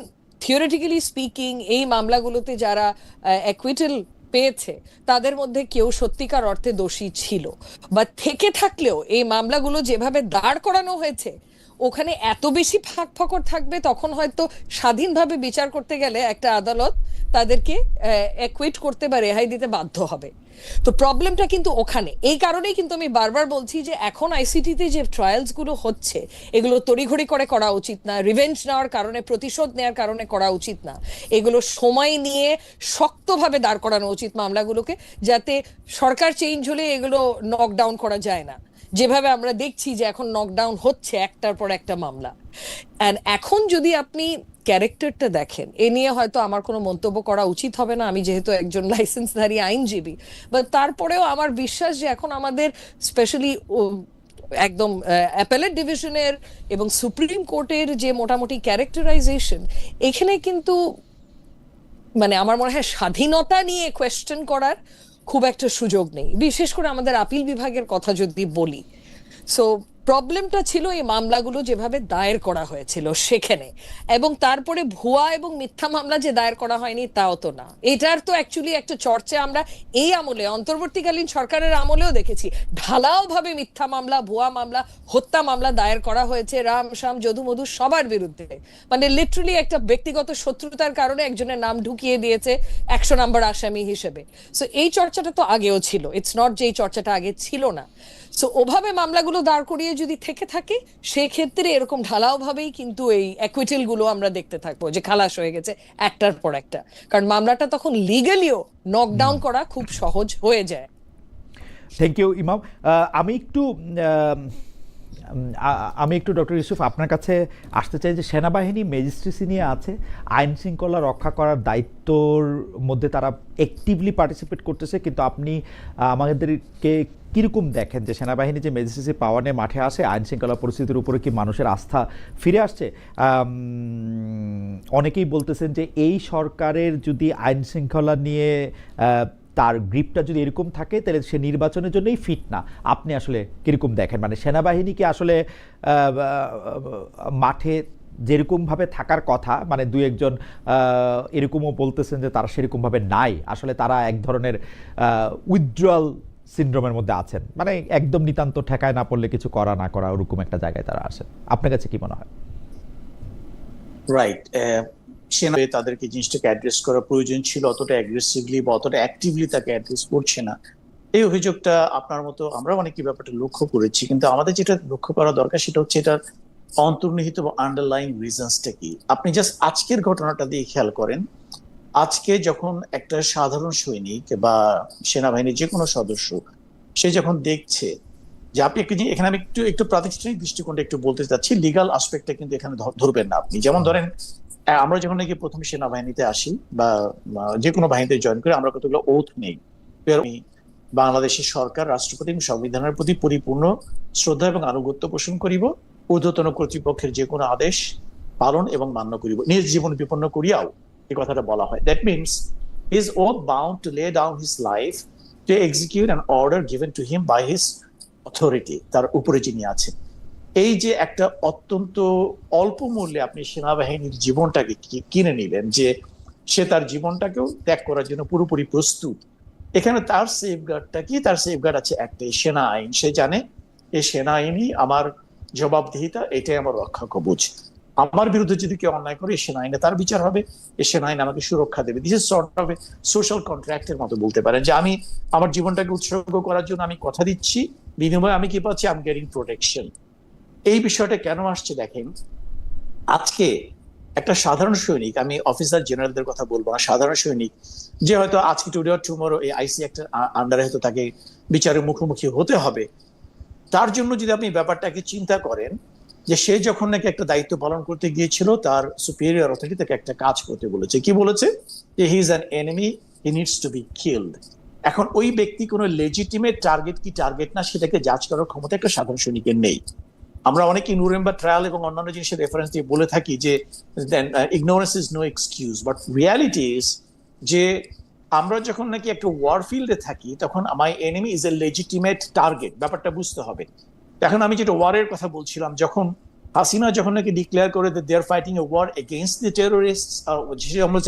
থিওরিটিক্যালি স্পিকিং এই মামলাগুলোতে যারা অ্যাকুইটাল পেয়েছে তাদের মধ্যে কেউ সত্যিকার অর্থে দোষী ছিল, বা থেকে থাকলেও এই মামলাগুলো যেভাবে দাঁড় করানো হয়েছে ওখানে এত বেশি ফাঁক ফকর থাকবে, তখন হয়তো স্বাধীনভাবে বিচার করতে গেলে একটা আদালত তাদেরকে অ্যাকুইট করতে বা রেহাই দিতে বাধ্য হবে। তো প্রবলেমটা কিন্তু ওখানে। এই কারণেই কিন্তু আমি বারবার বলছি যে এখন আইসিটিতে যে ট্রায়ালস গুলো হচ্ছে এগুলো তড়িঘড়ি করে করা উচিত না, রিভেঞ্জ নেওয়ার কারণে, প্রতিশোধ নেওয়ার কারণে করা উচিত না। এগুলো সময় নিয়ে শক্তভাবে দাঁড় করানো উচিত মামলাগুলোকে, যাতে সরকার চেঞ্জ হলে এগুলো নকডাউন করা যায় না, যেভাবে আমরা দেখছি যে এখন নকডাউন হচ্ছে একটার পর একটা মামলা। এন্ড এখন যদি আপনি ক্যারেক্টারটা দেখেন, এ নিয়ে হয়তো আমার কোনো মন্তব্য করা উচিত হবে না, আমি যেহেতু একজন লাইসেন্সধারী আইনজীবী, বাট তারপরেও আমার বিশ্বাস যে এখন আমাদের স্পেশালি একদম অ্যাপেলেট ডিভিশনের এবং সুপ্রিম কোর্টের যে মোটামুটি ক্যারেক্টারাইজেশন, এখানে কিন্তু মানে আমার মনে হয় স্বাধীনতা নিয়ে কোয়েশ্চেন করার খুব একটা সুযোগ নেই, বিশেষ করে আমাদের আপিল বিভাগের কথা যদি বলি। সো প্রবলেমটা ছিল এই মামলাগুলো যেভাবে দায়ের করা হয়েছিল সেখানে, এবং তারপরে ভুয়া এবং মিথ্যা মামলা যে দায়ের করা হয়নি তাও তো না। এটার তো অ্যাকচুয়ালি একটা চর্চা আমরা এই আমলে, অন্তর্বর্তীকালীন সরকারের আমলেও দেখেছি, ঢালাও ভাবে মিথ্যা মামলা, ভুয়া মামলা, হত্যা মামলা দায়ের করা হয়েছে রাম শাম যদু মধু সবার বিরুদ্ধে। মানে লিটারালি একটা ব্যক্তিগত শত্রুতার কারণে একজনের নাম ঢুকিয়ে দিয়েছে 100 নম্বর আসামি হিসেবে। সো এই চর্চাটা তো আগেও ছিল, ইটস নট যে এই চর্চাটা আগে ছিল না। সো ওভাবে মামলাগুলো দাঁড় করিয়ে যদি থেকে থাকে, সেক্ষেত্রে এরকম ঢালাও ভাবেই কিন্তু এই অ্যাকুইটেল গুলো আমরা দেখতে থাকবো যে খালাস হয়ে গেছে একটার পর একটা, কারণ মামলাটা তখন লিগালিও নকডাউন করা খুব সহজ হয়ে যায়। থ্যাংক ইউ ইমাম। আমি একটু ডক্টর ইউসুফ আপনার কাছে আসতে চাই যে সেনাবাহিনী ম্যাজিস্ট্রেসি নিয়ে আছে, আইন শৃঙ্খলা রক্ষা করার দায়িত্বর মধ্যে তারা অ্যাক্টিভলি পার্টিসিপেট করতেছে, কিন্তু আপনি আমাদেরকে কীরকম দেখেন যে সেনাবাহিনী যে ম্যাজিস্ট্রেসি পাওয়ার নিয়ে মাঠে আসে, আইন শৃঙ্খলা পরিস্থিতির উপরে কি মানুষের আস্থা ফিরে আসছে? অনেকেই বলতেছেন যে এই সরকারের যদি আইন শৃঙ্খলা নিয়ে তার গ্রিপটা যদি এরকম থাকে তাহলে সে নির্বাচনের জন্যই ফিট না। আপনি আসলে কীরকম দেখেন? মানে সেনাবাহিনী কি আসলে মাঠে যেরকমভাবে থাকার কথা, মানে দুই একজন এরকমও বলতেছেন যে তারা সেরকমভাবে নাই, আসলে তারা এক ধরনের উইথড্রয়াল সিনড্রোমের মধ্যে আছেন, মানে একদম নিতান্ত ঠেকায় না পড়লে কিছু করা না করা ওরকম একটা জায়গায় তারা আসেন। আপনার কাছে কি মনে হয়? রাইট, সেনা তাদেরকে জিনিসটাকে অ্যাড্রেস করা প্রয়োজন ছিল, অতটা অ্যাগ্রেসিভলি বা অতটা অ্যাক্টিভলি তাকে অ্যাড্রেস করছে না, এই অভিযোগটা আপনার মতো আমরা অনেকই ব্যাপারটা লক্ষ্য করেছি। কিন্তু আমাদের যেটা লক্ষ্য করা দরকার সেটা হচ্ছে এটার অন্তর্নিহিত বা আন্ডারলাইং রিজনসটা কি। আপনি জাস্ট আজকের ঘটনাটা দিয়ে খেয়াল করেন, আজকে যখন একটা সাধারণ সৈনিক বা সেনাবাহিনীর যে কোনো সদস্য সে যখন দেখছে যে আপনি এখানে আমি একটু প্রাতিষ্ঠানিক দৃষ্টিকোণটা একটু বলতে চাচ্ছি, লিগাল আসপেক্টটা কিন্তু এখানে ধরবেন না আপনি। যেমন ধরেন আমরা যখন নাকি প্রথম সেনাবাহিনীতে আসি বা যে কোনো বাহিনীতে জয়েন করি, আমরা কতগুলো ওথ নেই। বাংলাদেশের সরকার, রাষ্ট্রপতি এবং সংবিধানের প্রতি পরিপূর্ণ শ্রদ্ধা এবং আনুগত্য পোষণ করিব, ঊর্ধ্বতন কর্তৃপক্ষের যে কোনো আদেশ পালন এবং মান্য করিব, নিজ জীবন বিপন্ন করিয়াও, এই কথাটা বলা হয়। That means he is oath bound to lay down his life to execute an order given to him by his authority, তার উপরে যিনি আছেন। এই যে একটা অত্যন্ত অল্প মূল্যে আপনি সেনাবাহিনীর জীবনটাকে কিনে নিলেন, যে সে তার জীবনটাকেও ত্যাগ করার জন্য পুরোপুরি প্রস্তুত। এখানে তার সেফগার্ডটা কি? তার সেফগার্ড আছে একটাই, সেনা আইন। সে জানে এই সেনা আইনই আমার জবাবদিহিতা, এটাই আমার রক্ষা কবচ। আমার বিরুদ্ধে যদি কেউ অন্যায় করে, এই সেনা আইনে তার বিচার হবে, এই সেনা আইন আমাকে সুরক্ষা দেবে। This is sort of a social কন্ট্রাক্টের মতো বলতে পারেন, যে আমি আমার জীবনটাকে উৎসর্গ করার জন্য আমি কথা দিচ্ছি, বিনিময়ে আমি কি পাচ্ছি? I am getting protection. এই বিষয়টা কেন আসছে দেখেন, আজকে একটা সাধারণ সৈনিক, আমি অফিসার জেনারেলদের কথা বলবো না, সাধারণ সৈনিক যে হয়তো আজকে টুডে অর টুমরো এই আইসি অ্যাক্টের আন্ডারে হয়তো তাকে বিচারের মুখোমুখি হতে হবে, তার জন্য যদি আপনি ব্যাপারটাকে চিন্তা করেন, যে সে যখন নাকি একটা দায়িত্ব পালন করতে গিয়েছিল, তার সুপিরিয়র অথরিটি তাকে একটা কাজ করতে বলেছে। কি বলেছে? যে he is an enemy, he needs to be killed. এখন ওই ব্যক্তি কোনো লেজিটিমেট টার্গেট কি টার্গেট না সেটাকে জাজ করার ক্ষমতা একটা সাধারণ সৈনিকের নেই। আমরা অনেকে নুরেমবার্গ ট্রায়াল এবং অন্যান্য জিনিসের রেফারেন্স দিয়ে বলে থাকি যে ignorance is no excuse, but reality is যে আমরা যখন নাকি একটা ওয়ার ফিল্ডে থাকি তখন my enemy is a legitimate target, ব্যাপারটা বুঝতে হবে। এখন আমি যেটা ওয়ারের কথা বলছিলাম, যখন হাসিনা যখন নাকি ডিক্লেয়ার করে they are fighting a war against the terrorist,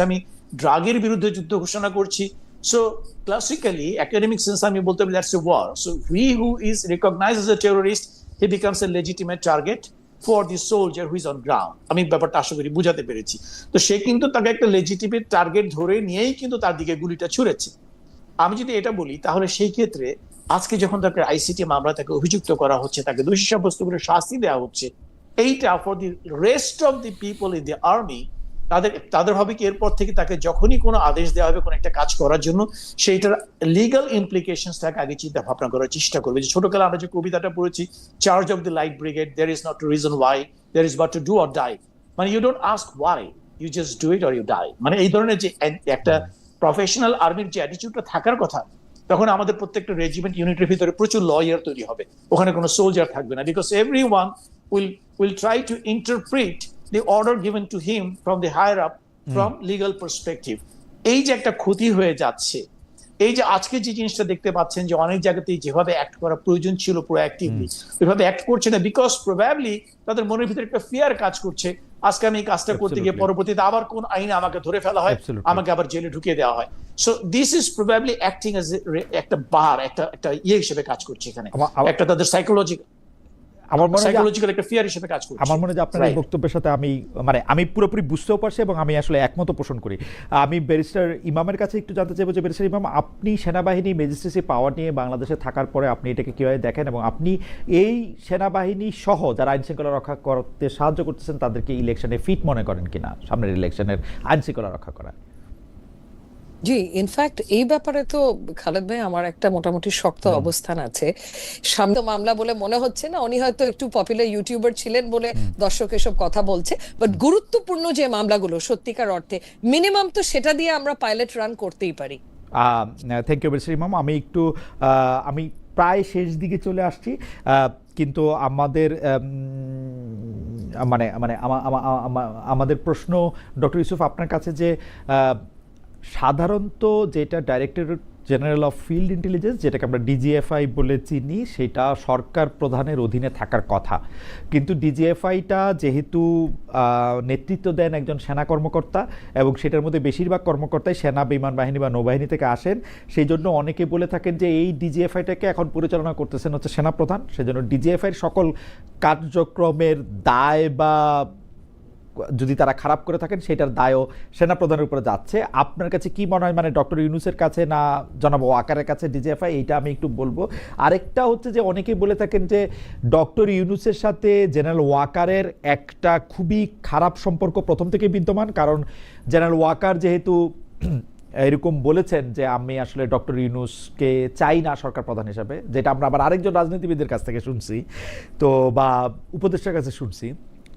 আমি ড্রাগের বিরুদ্ধে যুদ্ধ ঘোষণা করছি, সো ক্লাসিক্যালি একাডেমিক সেন্স আমি বলতে পারি that's a war. So he who is recognised as a terrorist, he becomes a legitimate target for the soldier who is on ground. আমি ব্যাপারটা আশা করি বুঝাতে পেরেছি। তো সে কিন্তু তাকে একটা লেজিটিমেট টার্গেট ধরে নিয়েই কিন্তু তার দিকে গুলিটা ছুড়েছে। আমি যদি এটা বলি তাহলে সেই ক্ষেত্রে আজকে যখন তাকে আইসিটি মামলা তাকে অভিযুক্ত করা হচ্ছে, তাকে দোষী সাব্যস্ত করে শাস্তি দেওয়া হচ্ছে, এইটা for the rest of the people in the army, তাদের হবে কি এরপর থেকে তাকে যখনই কোনো আদেশ দেওয়া হবে কোনো একটা কাজ করার জন্য, সেইটার লিগাল ইমপ্লিকেশনস তাকে আগে চিন্তা ভাবনা করার চেষ্টা করবে। যে ছোটকালে আমরা যে কবিতাটা পড়েছি, charge of the light brigade, there is not to reason why, there is but to do or die, মানে you don't ask why, you just do it or you die. মানে এই ধরনের যে একটা প্রফেশনাল আর্মির যে অ্যাটিটিউডটা থাকার কথা, তখন আমাদের প্রত্যেকটা রেজিমেন্ট ইউনিটের ভিতরে প্রচুর লয়ার তৈরি হবে, ওখানে কোনো সোলজার থাকবে না, because everyone will try to interpret the order given to him from the higher up from legal perspective. এই যে একটা ক্ষতি হয়ে যাচ্ছে, এই যে আজকে যে জিনিসটা দেখতে পাচ্ছেন যে অনেক জায়গাতেই যেভাবে অ্যাক্ট করা প্রয়োজন ছিল প্রোঅ্যাক্টিভলি, ওইভাবে অ্যাক্ট করছে না, বিকজ প্রবাবলি তাদের মনের ভিতরে একটা ফিয়ার কাজ করছে, আজকে আমি এই কাজটা করতে গিয়ে পরবর্তীতে আবার কোন আইনে আমাকে ধরে ফেলা হয়, আমাকে আবার জেলে ঢুকিয়ে দেওয়া হয়। So this is probably acting as একটা বার, একটা হিসেবে কাজ করছে এখানে, একটা তাদের সাইকোলজিক্যাল একটা ফিয়ার হিসেবে কাজ করছে। আমার মনে হয় আপনার এই বক্তব্যের সাথে আমি পুরোপুরি বুঝতেও পারছি এবং আমি আসলে একমত পোষণ করি। আমি ব্যারিস্টার ইমামের কাছে একটু জানতে চাইবো যে ব্যারিস্টার ইমাম, আপনি সেনাবাহিনী ম্যাজিস্ট্রেসি পাওয়ার নিয়ে বাংলাদেশে থাকার পরে আপনি এটাকে কিভাবে দেখেন, এবং আপনি এই সেনাবাহিনী সহ যারা আইন শৃঙ্খলা রক্ষা করতে সাহায্য করতেছেন তাদেরকে ইলেকশনে ফিট মনে করেন কিনা, সামনের ইলেকশনের আইন শৃঙ্খলা রক্ষা করা? জি, ইনফ্যাক্ট এই ব্যাপারে তো খালেদ ভাই আমার একটা মোটামুটি শক্ত অবস্থান আছে। সামনে মামলা বলে মনে হচ্ছে না, উনি হয়তো একটু পপুলার ইউটিউবার ছিলেন বলে দর্শক এসব কথা বলছে, বাট গুরুত্বপূর্ণ যে মামলাগুলো সত্যিকার অর্থে মিনিমাম তো সেটা দিয়ে আমরা পাইলট রান করতেই পারি। থ্যাংক ইউ ব্যারিস্টার ইমাম। আমি প্রায় শেষ দিকে চলে আসছি, কিন্তু আমাদের আমাদের প্রশ্ন ডক্টর ইউসুফ আপনার কাছে যে সাধারণত যেটা directorate general of field intelligence, যেটাকে আমরা ডিজিএফআই বলে চিনি, সেটা সরকার প্রধানের অধীনে থাকার কথা, কিন্তু ডিজিএফআইটা যেহেতু নেতৃত্ব দেন একজন সেনা কর্মকর্তা এবং সেটার মধ্যে বেশিরভাগ কর্মকর্তাই সেনা, বিমান বাহিনী বা নৌবাহিনী থেকে আসেন, সেই জন্য অনেকে বলে থাকেন যে এই ডিজিএফআইটাকে এখন পরিচালনা করতেছেন হচ্ছে সেনাপ্রধান, সেজন্য ডিজিএফআইয়ের সকল কার্যক্রমের দায় বা যদি তারা খারাপ করে থাকেন সেটার দায়ও সেনাপ্রধানের উপরে যাচ্ছে। আপনার কাছে কি মনে হয়, মানে ডক্টর ইউনূসের কাছে না জনাব ওয়াকারের কাছে ডিজিএফআই, এইটা আমি একটু বলবো। আরেকটা হচ্ছে যে অনেকেই বলে থাকেন যে ডক্টর ইউনূসের সাথে জেনারেল ওয়াকারের একটা খুবই খারাপ সম্পর্ক প্রথম থেকে বিদ্যমান, কারণ জেনারেল ওয়াকার যেহেতু এরকম বলেছেন যে আমি আসলে ডক্টর ইউনূসকে চাই না সরকার প্রধান হিসাবে, যেটা আমরা আবার আরেকজন রাজনীতিবিদের কাছ থেকে শুনছি, তো বা উপদেষ্টার কাছে শুনছি,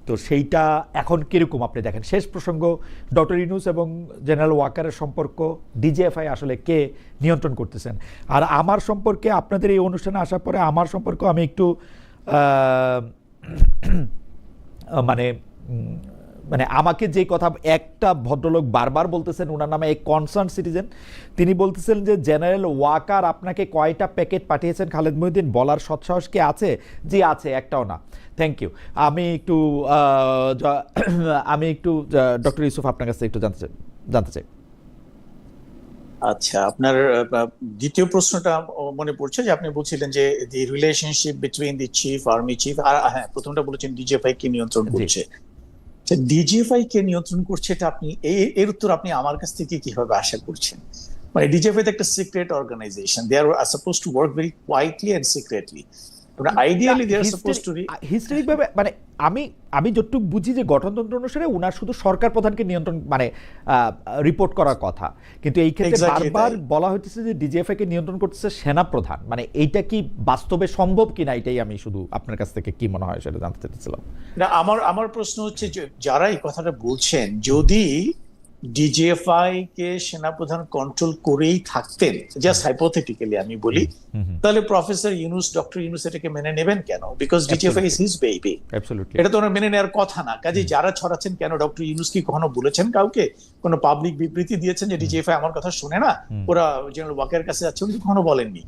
তো সেইটা এখন কিরকম আপনি দেখেন? শেষ প্রসঙ্গ, ডক্টর ইউনূস এবং জেনারেল ওয়াকারের সম্পর্ক ডিজিএফআই আসলে কে নিয়ন্ত্রণ করতেছেন? আর আমার সম্পর্কে, আপনাদের এই অনুষ্ঠানে আসার পরে আমার সম্পর্ক আমি একটু মানে আমাকে যে কথা একটা ভদ্রলোক বারবার বলতেছেন, ওনার নামে এক কনসার্ন সিটিজেন, তিনি বলতেছেন যে জেনারেল ওয়াকার আপনাকে কয়টা প্যাকেট পাঠিয়েছেন খালেদ মহিউদ্দিন, বলার সৎসাহস কি আছে? জি আছে, একটাও না। Thank you. আমি একটু ডক্টর ইউসুফ আপনার কাছে একটু জানতে চাই। আচ্ছা, আপনার দ্বিতীয় প্রশ্নটা মনে পড়ছে যে আপনি বলছিলেন যে the relationship between the chief, army chief, আর হ্যাঁ, প্রথমটা বলেছেন ডিজিএফআই কে নিয়ন্ত্রণ করছে। ডিজিএফআই কে নিয়ন্ত্রণ করছে, এটা আপনি এর উত্তর আপনি আমার কাছ থেকে কিভাবে আশা করছেন? মানে ডিজিএফআই একটা secret organisation, they are suppose to work very quietly and secretly. Ideally they are suppose to historic ভাবে মানে আমি যতটুকু বুঝি যে গঠনতন্ত্র অনুসারে ওনার শুধু সরকার প্রধানকে নিয়ন্ত্রণ মানে রিপোর্ট করার কথা, কিন্তু এই ক্ষেত্রে Exactly বারবার তাই। বলা হচ্ছে যে ডিজিএফআই কে নিয়ন্ত্রণ করতেছে সেনা প্রধান, মানে এইটা কি বাস্তবে সম্ভব কিনা এটাই আমি শুধু আপনার কাছ থেকে কি মনে হয় সেটা জানতে চাইছিলাম। না, আমার প্রশ্ন হচ্ছে যে যারা এই কথাটা বলছেন, যদি ডিজিএফআই কে সেনাপ্রধান কন্ট্রোল করেই থাকতেন, জাস্ট হাইপোথেটিক্যালি আমি বলি, তাহলে প্রফেসর ইউনুস, ডক্টর ইউনুস এটাকে মেনে নেবেন কেন? Because DGFI is his baby. Absolutely এটা তো ওনার মেনে নেওয়ার কথা না। কাজে যারা ছড়াচ্ছেন, কেন ডক্টর ইউনুস কি কখনো বলেছেন কাউকে, কোনো পাবলিক বিবৃতি দিয়েছেন যে ডিজিএফআই আমার কথা শুনে না, ওরা জেনারেল ওয়াকারের কাছে যাচ্ছে? উনি কখনো বলেননি।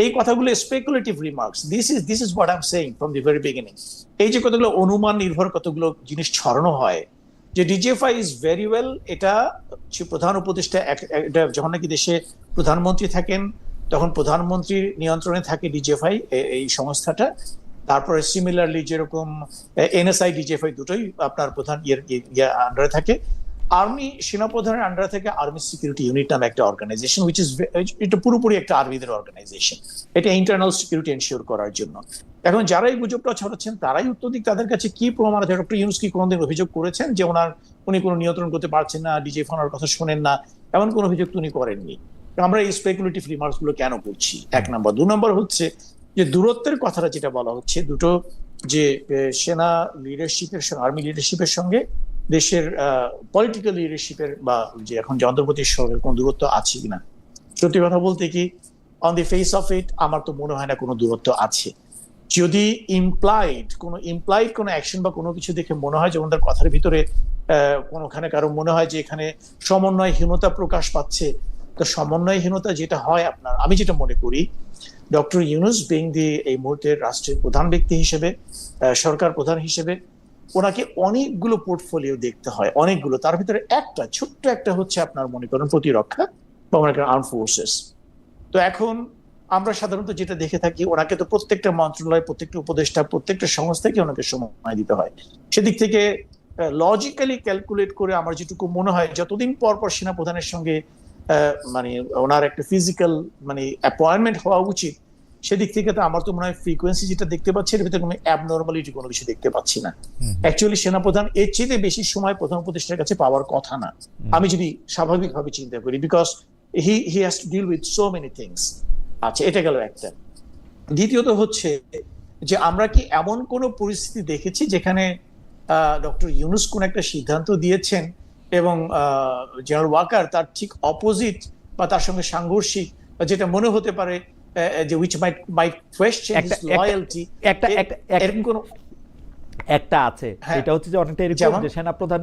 এই কথাগুলো speculative remarks. This is what I am saying from the very beginning. এই যে কতগুলো অনুমান নির্ভর কতগুলো জিনিস ছড়ানো হয় যে ডিজিএফআই ইজ ভেরি ওয়েল, এটা প্রধান উপদেষ্টা, এটা যখন নাকি দেশে প্রধানমন্ত্রী থাকেন তখন প্রধানমন্ত্রীর নিয়ন্ত্রণে থাকে ডিজিএফআই এই সংস্থাটা। তারপরে সিমিলারলি যেরকম এনএসআই ডিজিএফআই দুটোই আপনার প্রধান আন্ডারে থাকে। আর্মি সেনাপ্রধানের আন্ডারে থেকে আর্মি সিকিউরিটি ইউনিট নামে একটা অর্গানাইজেশন, উইচ ইজ এটা পুরোপুরি একটা আর্মিদের অর্গানাইজেশন। এটা ইন্টারনাল সিকিউরিটি এনশিওর করার জন্য। এখন যারা এই গুজবটা ছড়াচ্ছেন তারাই উত্তর দিক, তাদের কাছে কি প্রমাণ আছে? ডক্টর ইউনুস কি কোনোদিন অভিযোগ করেছেন যে উনি কোনো নিয়ন্ত্রণ করতে পারছেন না, ডিজিএফআই ওনার কথা শোনেন না, এমন কোনো অভিযোগ উনি করেননি? আমরা এই স্পেকুলেটিভ রিমার্কস গুলো কেন করছি? এক নাম্বার। 2 নম্বর হচ্ছে যে দূরত্বের কথাটা যেটা বলা হচ্ছে, দুটো যে সেনা লিডারশিপের, আর্মি লিডারশিপের সঙ্গে দেশের পলিটিক্যাল লিডারশিপের বা যে এখন যে অন্তর্বর্তী সরকারের কোনো দূরত্ব আছে কিনা, সত্যি কথা বলতে কি on the face of it আমার তো মনে হয় না কোনো দূরত্ব আছে। যদি ইমপ্লাইড কোনো অ্যাকশন বা কোনো কিছু দেখে মনে হয় যে ওনাদের কথার ভিতরে কোনোখানে কারো মনে হয় যে এখানে সমন্বয়হীনতা প্রকাশ পাচ্ছে, তো সমন্বয়হীনতা যেটা হয় আপনার, আমি যেটা মনে করি, ডক্টর ইউনুস বিং দি এই মুহূর্তের রাষ্ট্রের প্রধান ব্যক্তি হিসেবে, সরকার প্রধান হিসেবে, ওনাকে অনেকগুলো পোর্টফোলিও দেখতে হয়, অনেকগুলো। তার ভিতরে একটা ছোট্ট একটা হচ্ছে আপনার মনে করেন প্রতিরক্ষা বা মনে করেন আর্ম ফোর্সেস। তো এখন আমরা সাধারণত যেটা দেখে থাকি, ওনাকে তো প্রত্যেকটা মন্ত্রণালয়, প্রত্যেকটা উপদেষ্টা, প্রত্যেকটা সংস্থাকে ওনাকে সময় দিতে হয়। সেদিক থেকে লজিক্যালি ক্যালকুলেট করে আমার যেটুকু মনে হয়, যতদিন পর পর সেনা প্রধানের সঙ্গে মানে ওনার একটা ফিজিক্যাল মানে অ্যাপয়েন্টমেন্ট হওয়া উচিত, সেদিক থেকে তো আমার তো মনে হয় ফ্রিকোয়েন্সি যেটা দেখতে পাচ্ছি এর ভিতরে কোনো অ্যাবনর্মালিটি কোনো কিছু দেখতে পাচ্ছি না। অ্যাকচুয়ালি সেনাপ্রধান এর চেয়ে বেশি সময় প্রধান উপদেষ্টার কাছে পাওয়ার কথা না, আমি যদি স্বাভাবিকভাবে চিন্তা করি, because he has to deal with so many things. আচ্ছা, এটা গেল একটা। দ্বিতীয়ত হচ্ছে যে আমরা কি এমন কোন পরিস্থিতি দেখেছি যেখানে ডক্টর ইউনুস কোন একটা সিদ্ধান্ত দিয়েছেন এবং জেনারেল ওয়াকার তার ঠিক অপোজিট বা তার সঙ্গে সাংঘর্ষিক, যেটা মনে হতে পারে যে which might question his loyalty, এরকম কোন একটা আছে? এটা হচ্ছে যে অনেকটা এরকম যে সেনাপ্রধান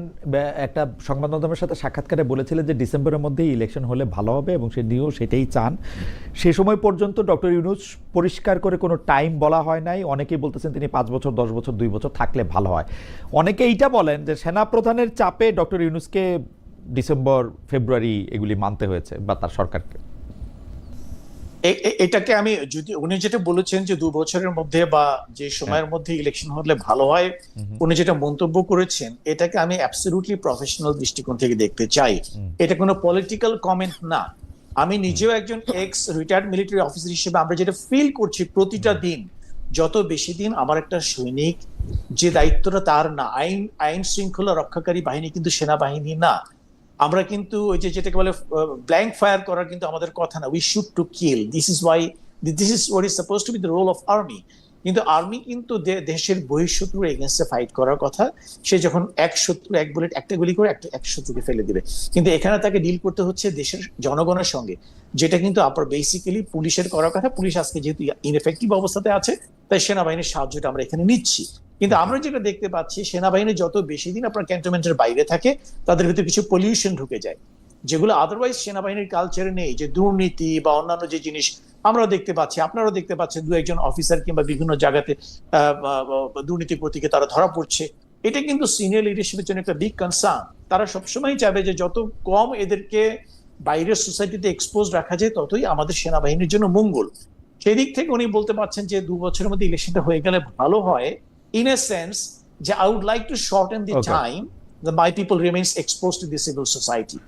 একটা সংবাদ মাধ্যমের সাথে সাক্ষাৎকারে বলেছিলেন যে ডিসেম্বরের মধ্যে ইলেকশন হলে ভালো হবে এবং সেটাই চান। সে সময় পর্যন্ত ডক্টর ইউনুস পরিষ্কার করে কোনো টাইম বলা হয় নাই। অনেকেই বলতেছেন তিনি 5 বছর, 10 বছর, 2 বছর থাকলে ভালো হয়। অনেকে এইটা বলেন যে সেনাপ্রধানের চাপে ডক্টর ইউনুসকে ডিসেম্বর, ফেব্রুয়ারি এগুলি মানতে হয়েছে বা তার সরকারকে। এটাকে আমি, যদি উনি যেটা বলেছেন যে 2 বছরের মধ্যে বা যে সময়ের মধ্যে ইলেকশন হলে ভালো হয়, উনি যেটা মন্তব্য করেছেন, এটাকে আমি অ্যাবসলিউটলি প্রফেশনাল দৃষ্টিকোণ থেকে দেখতে চাই। এটা কোনো পলিটিক্যাল কমেন্ট না। আমি নিজেও একজন এক্স রিটায়ার্ড মিলিটারি অফিসার হিসেবে আমরা যেটা ফিল করছি প্রতিটা দিন, যত বেশি দিন আমার একটা সৈনিক, যে দায়িত্বটা তার না, আইন শৃঙ্খলা রক্ষাকারী বাহিনী কিন্তু সেনাবাহিনী না। আমরা কিন্তু ওই যে যেটাকে বলে ব্ল্যাঙ্ক ফায়ার করার কিন্তু আমাদের কথা না, we should to kill. This is what is suppose to be the role of army. কিন্তু আর্মি কিন্তু দেশের বহিঃশত্রুর এগেইনস্টে ফাইট করার কথা। সে যখন এক শত্রু, এক বুলেট, একটা গুলি করে এক শত্রুকে ফেলে দিবে, কিন্তু এখানে তাকে ডিল করতে হচ্ছে দেশের জনগণের সঙ্গে, যেটা কিন্তু আপনার বেসিক্যালি পুলিশের করার কথা। পুলিশ আজকে যেহেতু ইনএফেক্টিভ অবস্থাতে আছে, তাই সেনাবাহিনীর সাহায্যটা আমরা এখানে নিচ্ছি। কিন্তু আমরা যেটা দেখতে পাচ্ছি, সেনাবাহিনী যত বেশি দিন আপনার ক্যান্টনমেন্টের বাইরে থাকে, তাদের ভিতরে কিছু পলিউশন ঢুকে যায়, যেগুলো আদারওয়াইজ সেনাবাহিনীর কালচারে নেই। যে দুর্নীতি বা অন্যান্য যে জিনিস আমরাও দেখতে পাচ্ছি, আপনারাও দেখতে পাচ্ছেন, 2-1 অফিসার কিংবা বিভিন্ন জায়গাতে দুর্নীতির প্রতীকে তারা ধরা পড়ছে। এটা কিন্তু সিনিয়র লিডারশিপের জন্য একটা বিগ কনসার্ন। তারা সবসময় চাইবে যে যত কম এদেরকে বাইরের সোসাইটিতে এক্সপোজ রাখা যায়, ততই আমাদের সেনাবাহিনীর জন্য মঙ্গল। সেই দিক থেকে উনি বলতে পারছেন যে 2 বছরের মধ্যে ইলেকশনটা হয়ে গেলে ভালো হয়, in a sense যে I would like to shorten the time that my people remains exposed to the civil society.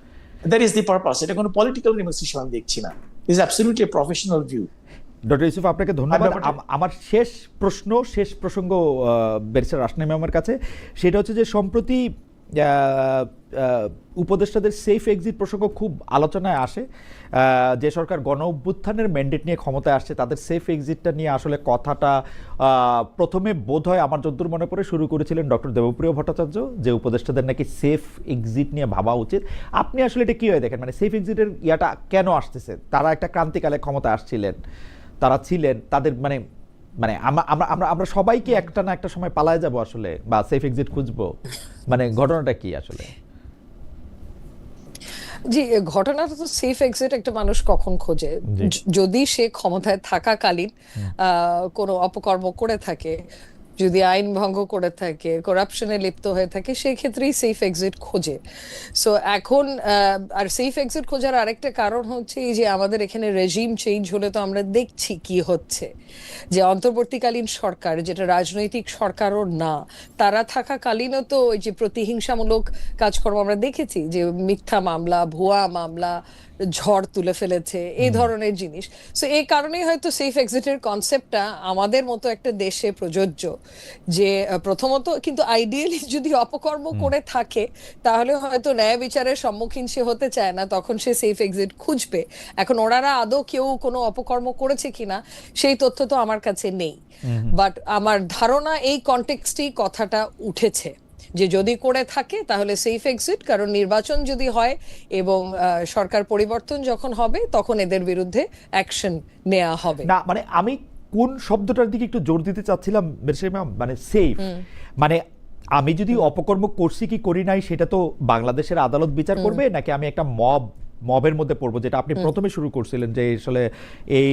That is the purpose. এটা কোনো political remarks হিসেবে আমি দেখছি না. This is absolutely a professional view. Doctor Yusuf আপনাকে ধন্যবাদ। ব্যাপারটা- আমার শেষ প্রসঙ্গ ব্যারিস্টার রাশনা ইমামের কাছে, সেটা হচ্ছে যে সম্প্রতি উপদেষ্টাদের সেফ এক্সিট প্রসঙ্গ খুব আলোচনায় আসে। যে সরকার গণ অভ্যুত্থানের ম্যান্ডেট নিয়ে ক্ষমতায় আসছে তাদের সেফ এক্সিটটা নিয়ে আসলে কথাটা প্রথমে বোধহয় আমার যদ্দূর মনে পড়ে শুরু করেছিলেন ডক্টর দেবপ্রিয় ভট্টাচার্য, যে উপদেষ্টাদের নাকি সেফ এক্সিট নিয়ে ভাবা উচিত। আপনি আসলে এটা কীভাবে দেখেন, মানে সেফ এক্সিটের ইয়াটা কেন আসতেছে? তারা একটা ক্রান্তিকালে ক্ষমতায় আসছিলেন, তারা ছিলেন, তাদের মানে মানে আমরা সবাইকে একটা না একটা সময় পালায় যাব আসলে, বা সেফ এক্সিট খুঁজবো, মানে ঘটনাটা কি আসলে? জি, ঘটনাটা তো সেফ এক্সিট একটা মানুষ কখন খোঁজে, যদি সে ক্ষমতায় থাকাকালীন কোনো অপকর্ম করে থাকে, যদি আইন ভঙ্গ করে থাকে, করাপশনে লিপ্ত হয়ে থাকে, সেই ক্ষেত্রেই সেফ এক্সিট খোঁজে। সো এখন আর সেফ এক্সিট খোঁজার আরেকটা কারণ হচ্ছে এই যে আমাদের এখানে রেজিম চেঞ্জ হলে তো আমরা দেখছি কি হচ্ছে, যে অন্তর্বর্তীকালীন সরকার, যেটা রাজনৈতিক সরকারও না, তারা থাকাকালীনও তো ওই যে প্রতিহিংসামূলক কাজকর্ম আমরা দেখেছি, যে মিথ্যা মামলা, ভুয়া মামলা, ঝড় তুলে ফেলেছে, এই ধরনের জিনিস। সো এই কারণেই হয়তো সেফ এক্সিটের কনসেপ্টটা আমাদের মতো একটা দেশে প্রযোজ্য, যে প্রথমত কিন্তু আইডিয়ালি যদি অপকর্ম করে থাকে তাহলে হয়তো ন্যায় বিচারের সম্মুখীন সে হতে চায় না, তখন সে সেফ এক্সিট খুঁজবে। এখন ওনারা আদৌ কেউ কোনো অপকর্ম করেছে কিনা সেই তথ্য তো আমার কাছে নেই, বাট আমার ধারণা এই কনটেক্সটেই কথাটা উঠেছে, যে যদি করে থাকে তাহলে সেফ এক্সিট, কারণ নির্বাচন যদি হয় এবং সরকার পরিবর্তন যখন হবে তখন এদের বিরুদ্ধে অ্যাকশন নেওয়া হবে। না মানে আমি কোন শব্দটার দিকে একটু জোর দিতে চাচ্ছিলাম মির্জা ম্যাম, মানে সেফ, মানে আমি যদি অপকর্ম করছি কি করি নাই সেটা তো বাংলাদেশের আদালত বিচার করবে, নাকি আমি একটা মবের মধ্যে পড়বো, যেটা আপনি প্রথমে শুরু করছিলেন, যে আসলে এই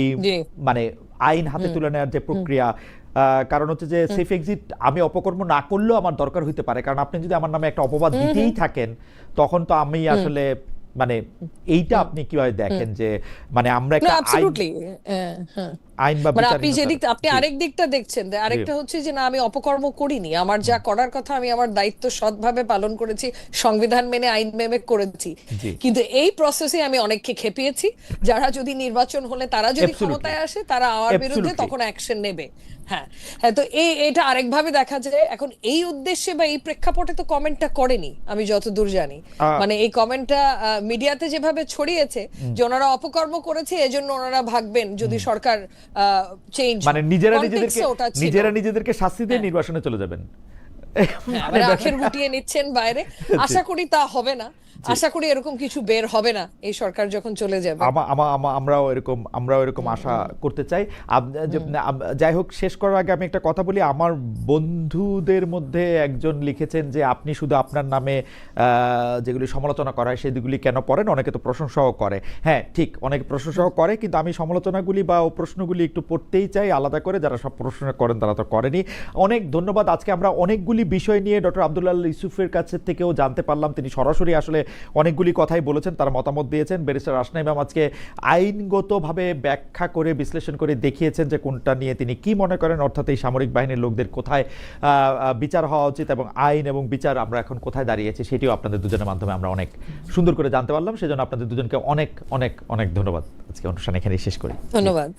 মানে আইন হাতে তুলে নেওয়ার যে প্রক্রিয়া। কারণ হচ্ছে যে সেফ এক্সিট আমি অপকর্ম না করলেও আমার দরকার হইতে পারে, কারণ আপনি যদি আমার নামে একটা অপবাদ দিতেই থাকেন তখন তো আমি আসলে মানে এইটা আপনি কিভাবে দেখেন, যে মানে আমরা একটা আইন বা মানে আপনি যেদিক, আপনি আরেক দিকটা দেখছেন, আরেকটা হচ্ছে যে না আমি অপকর্ম করিনি, আমার যা করার কথা আমি আমার দায়িত্ব সৎভাবে পালন করেছি, সংবিধান মেনে আইন মেনে করেছি, কিন্তু এই প্রসেসে আমি অনেককে খেপিয়েছি, যারা যদি নির্বাচন হলে তারা যদি ক্ষমতায় আসে তারা আমার বিরুদ্ধে তখন অ্যাকশন নেবে। হ্যাঁ হ্যাঁ, তো এটা আরেকভাবে দেখা যায়। এখন এই উদ্দেশ্যে বা এই প্রেক্ষাপটে তো কমেন্টটা করেনি আমি যতদূর জানি, মানে এই কমেন্টটা মিডিয়াতে যেভাবে ছড়িয়েছে যে ওনারা অপকর্ম করেছে এজন্য ওনারা ভাগবেন যদি সরকার চেঞ্জ, মানে নিজেরা নিজেদেরকে শাস্তি দিয়ে নির্বাচনে চলে যাবেন, মানে আখের গুটিয়ে নিচ্ছেন বাইরে। আশা করি তা হবে না, আশা করি এরকম কিছু বের হবে না এই সরকার যখন চলে যাবে। আমরাও এরকম আশা করতে চাই। যাই হোক, শেষ করার আগে আমি একটা কথা বলি। আমার বন্ধুদের মধ্যে একজন লিখেছেন যে আপনি শুধু আপনার নামে যেগুলি সমালোচনা করা হয় সেগুলি কেন পড়েন, অনেকে তো প্রশংসাও করে। হ্যাঁ ঠিক, অনেকে প্রশংসাও করে, কিন্তু আমি সমালোচনাগুলি বা প্রশ্নগুলি একটু পড়তেই চাই আলাদা করে, যারা সব প্রশ্ন করেন তারা তো করেনি। অনেক ধন্যবাদ। আজকে আমরা অনেকগুলি বিষয় নিয়ে ডক্টর আব্দুল্লাহ ইউসুফের কাছে থেকেও জানতে পারলাম, তিনি সরাসরি আসলে অনেকগুলি কথাই বলেছেন, তার মতামত দিয়েছেন। ব্যারিস্টার রাশনা ইমাম আজকে আইনগতভাবে ব্যাখ্যা করে বিশ্লেষণ করে দেখিয়েছেন যে কোনটা নিয়ে তিনি কি মনে করেন, অর্থাৎ এই সামরিক বাহিনীর লোকদের কোথায় বিচার হওয়া উচিত এবং আইন এবং বিচার আমরা এখন কোথায় দাঁড়িয়েছি সেটিও আপনাদের দুজনের মাধ্যমে আমরা অনেক সুন্দর করে জানতে পারলাম। সেজন্য আপনাদের দুজনকে অনেক অনেক অনেক ধন্যবাদ। আজকে অনুষ্ঠান এখানেই শেষ করি। ধন্যবাদ।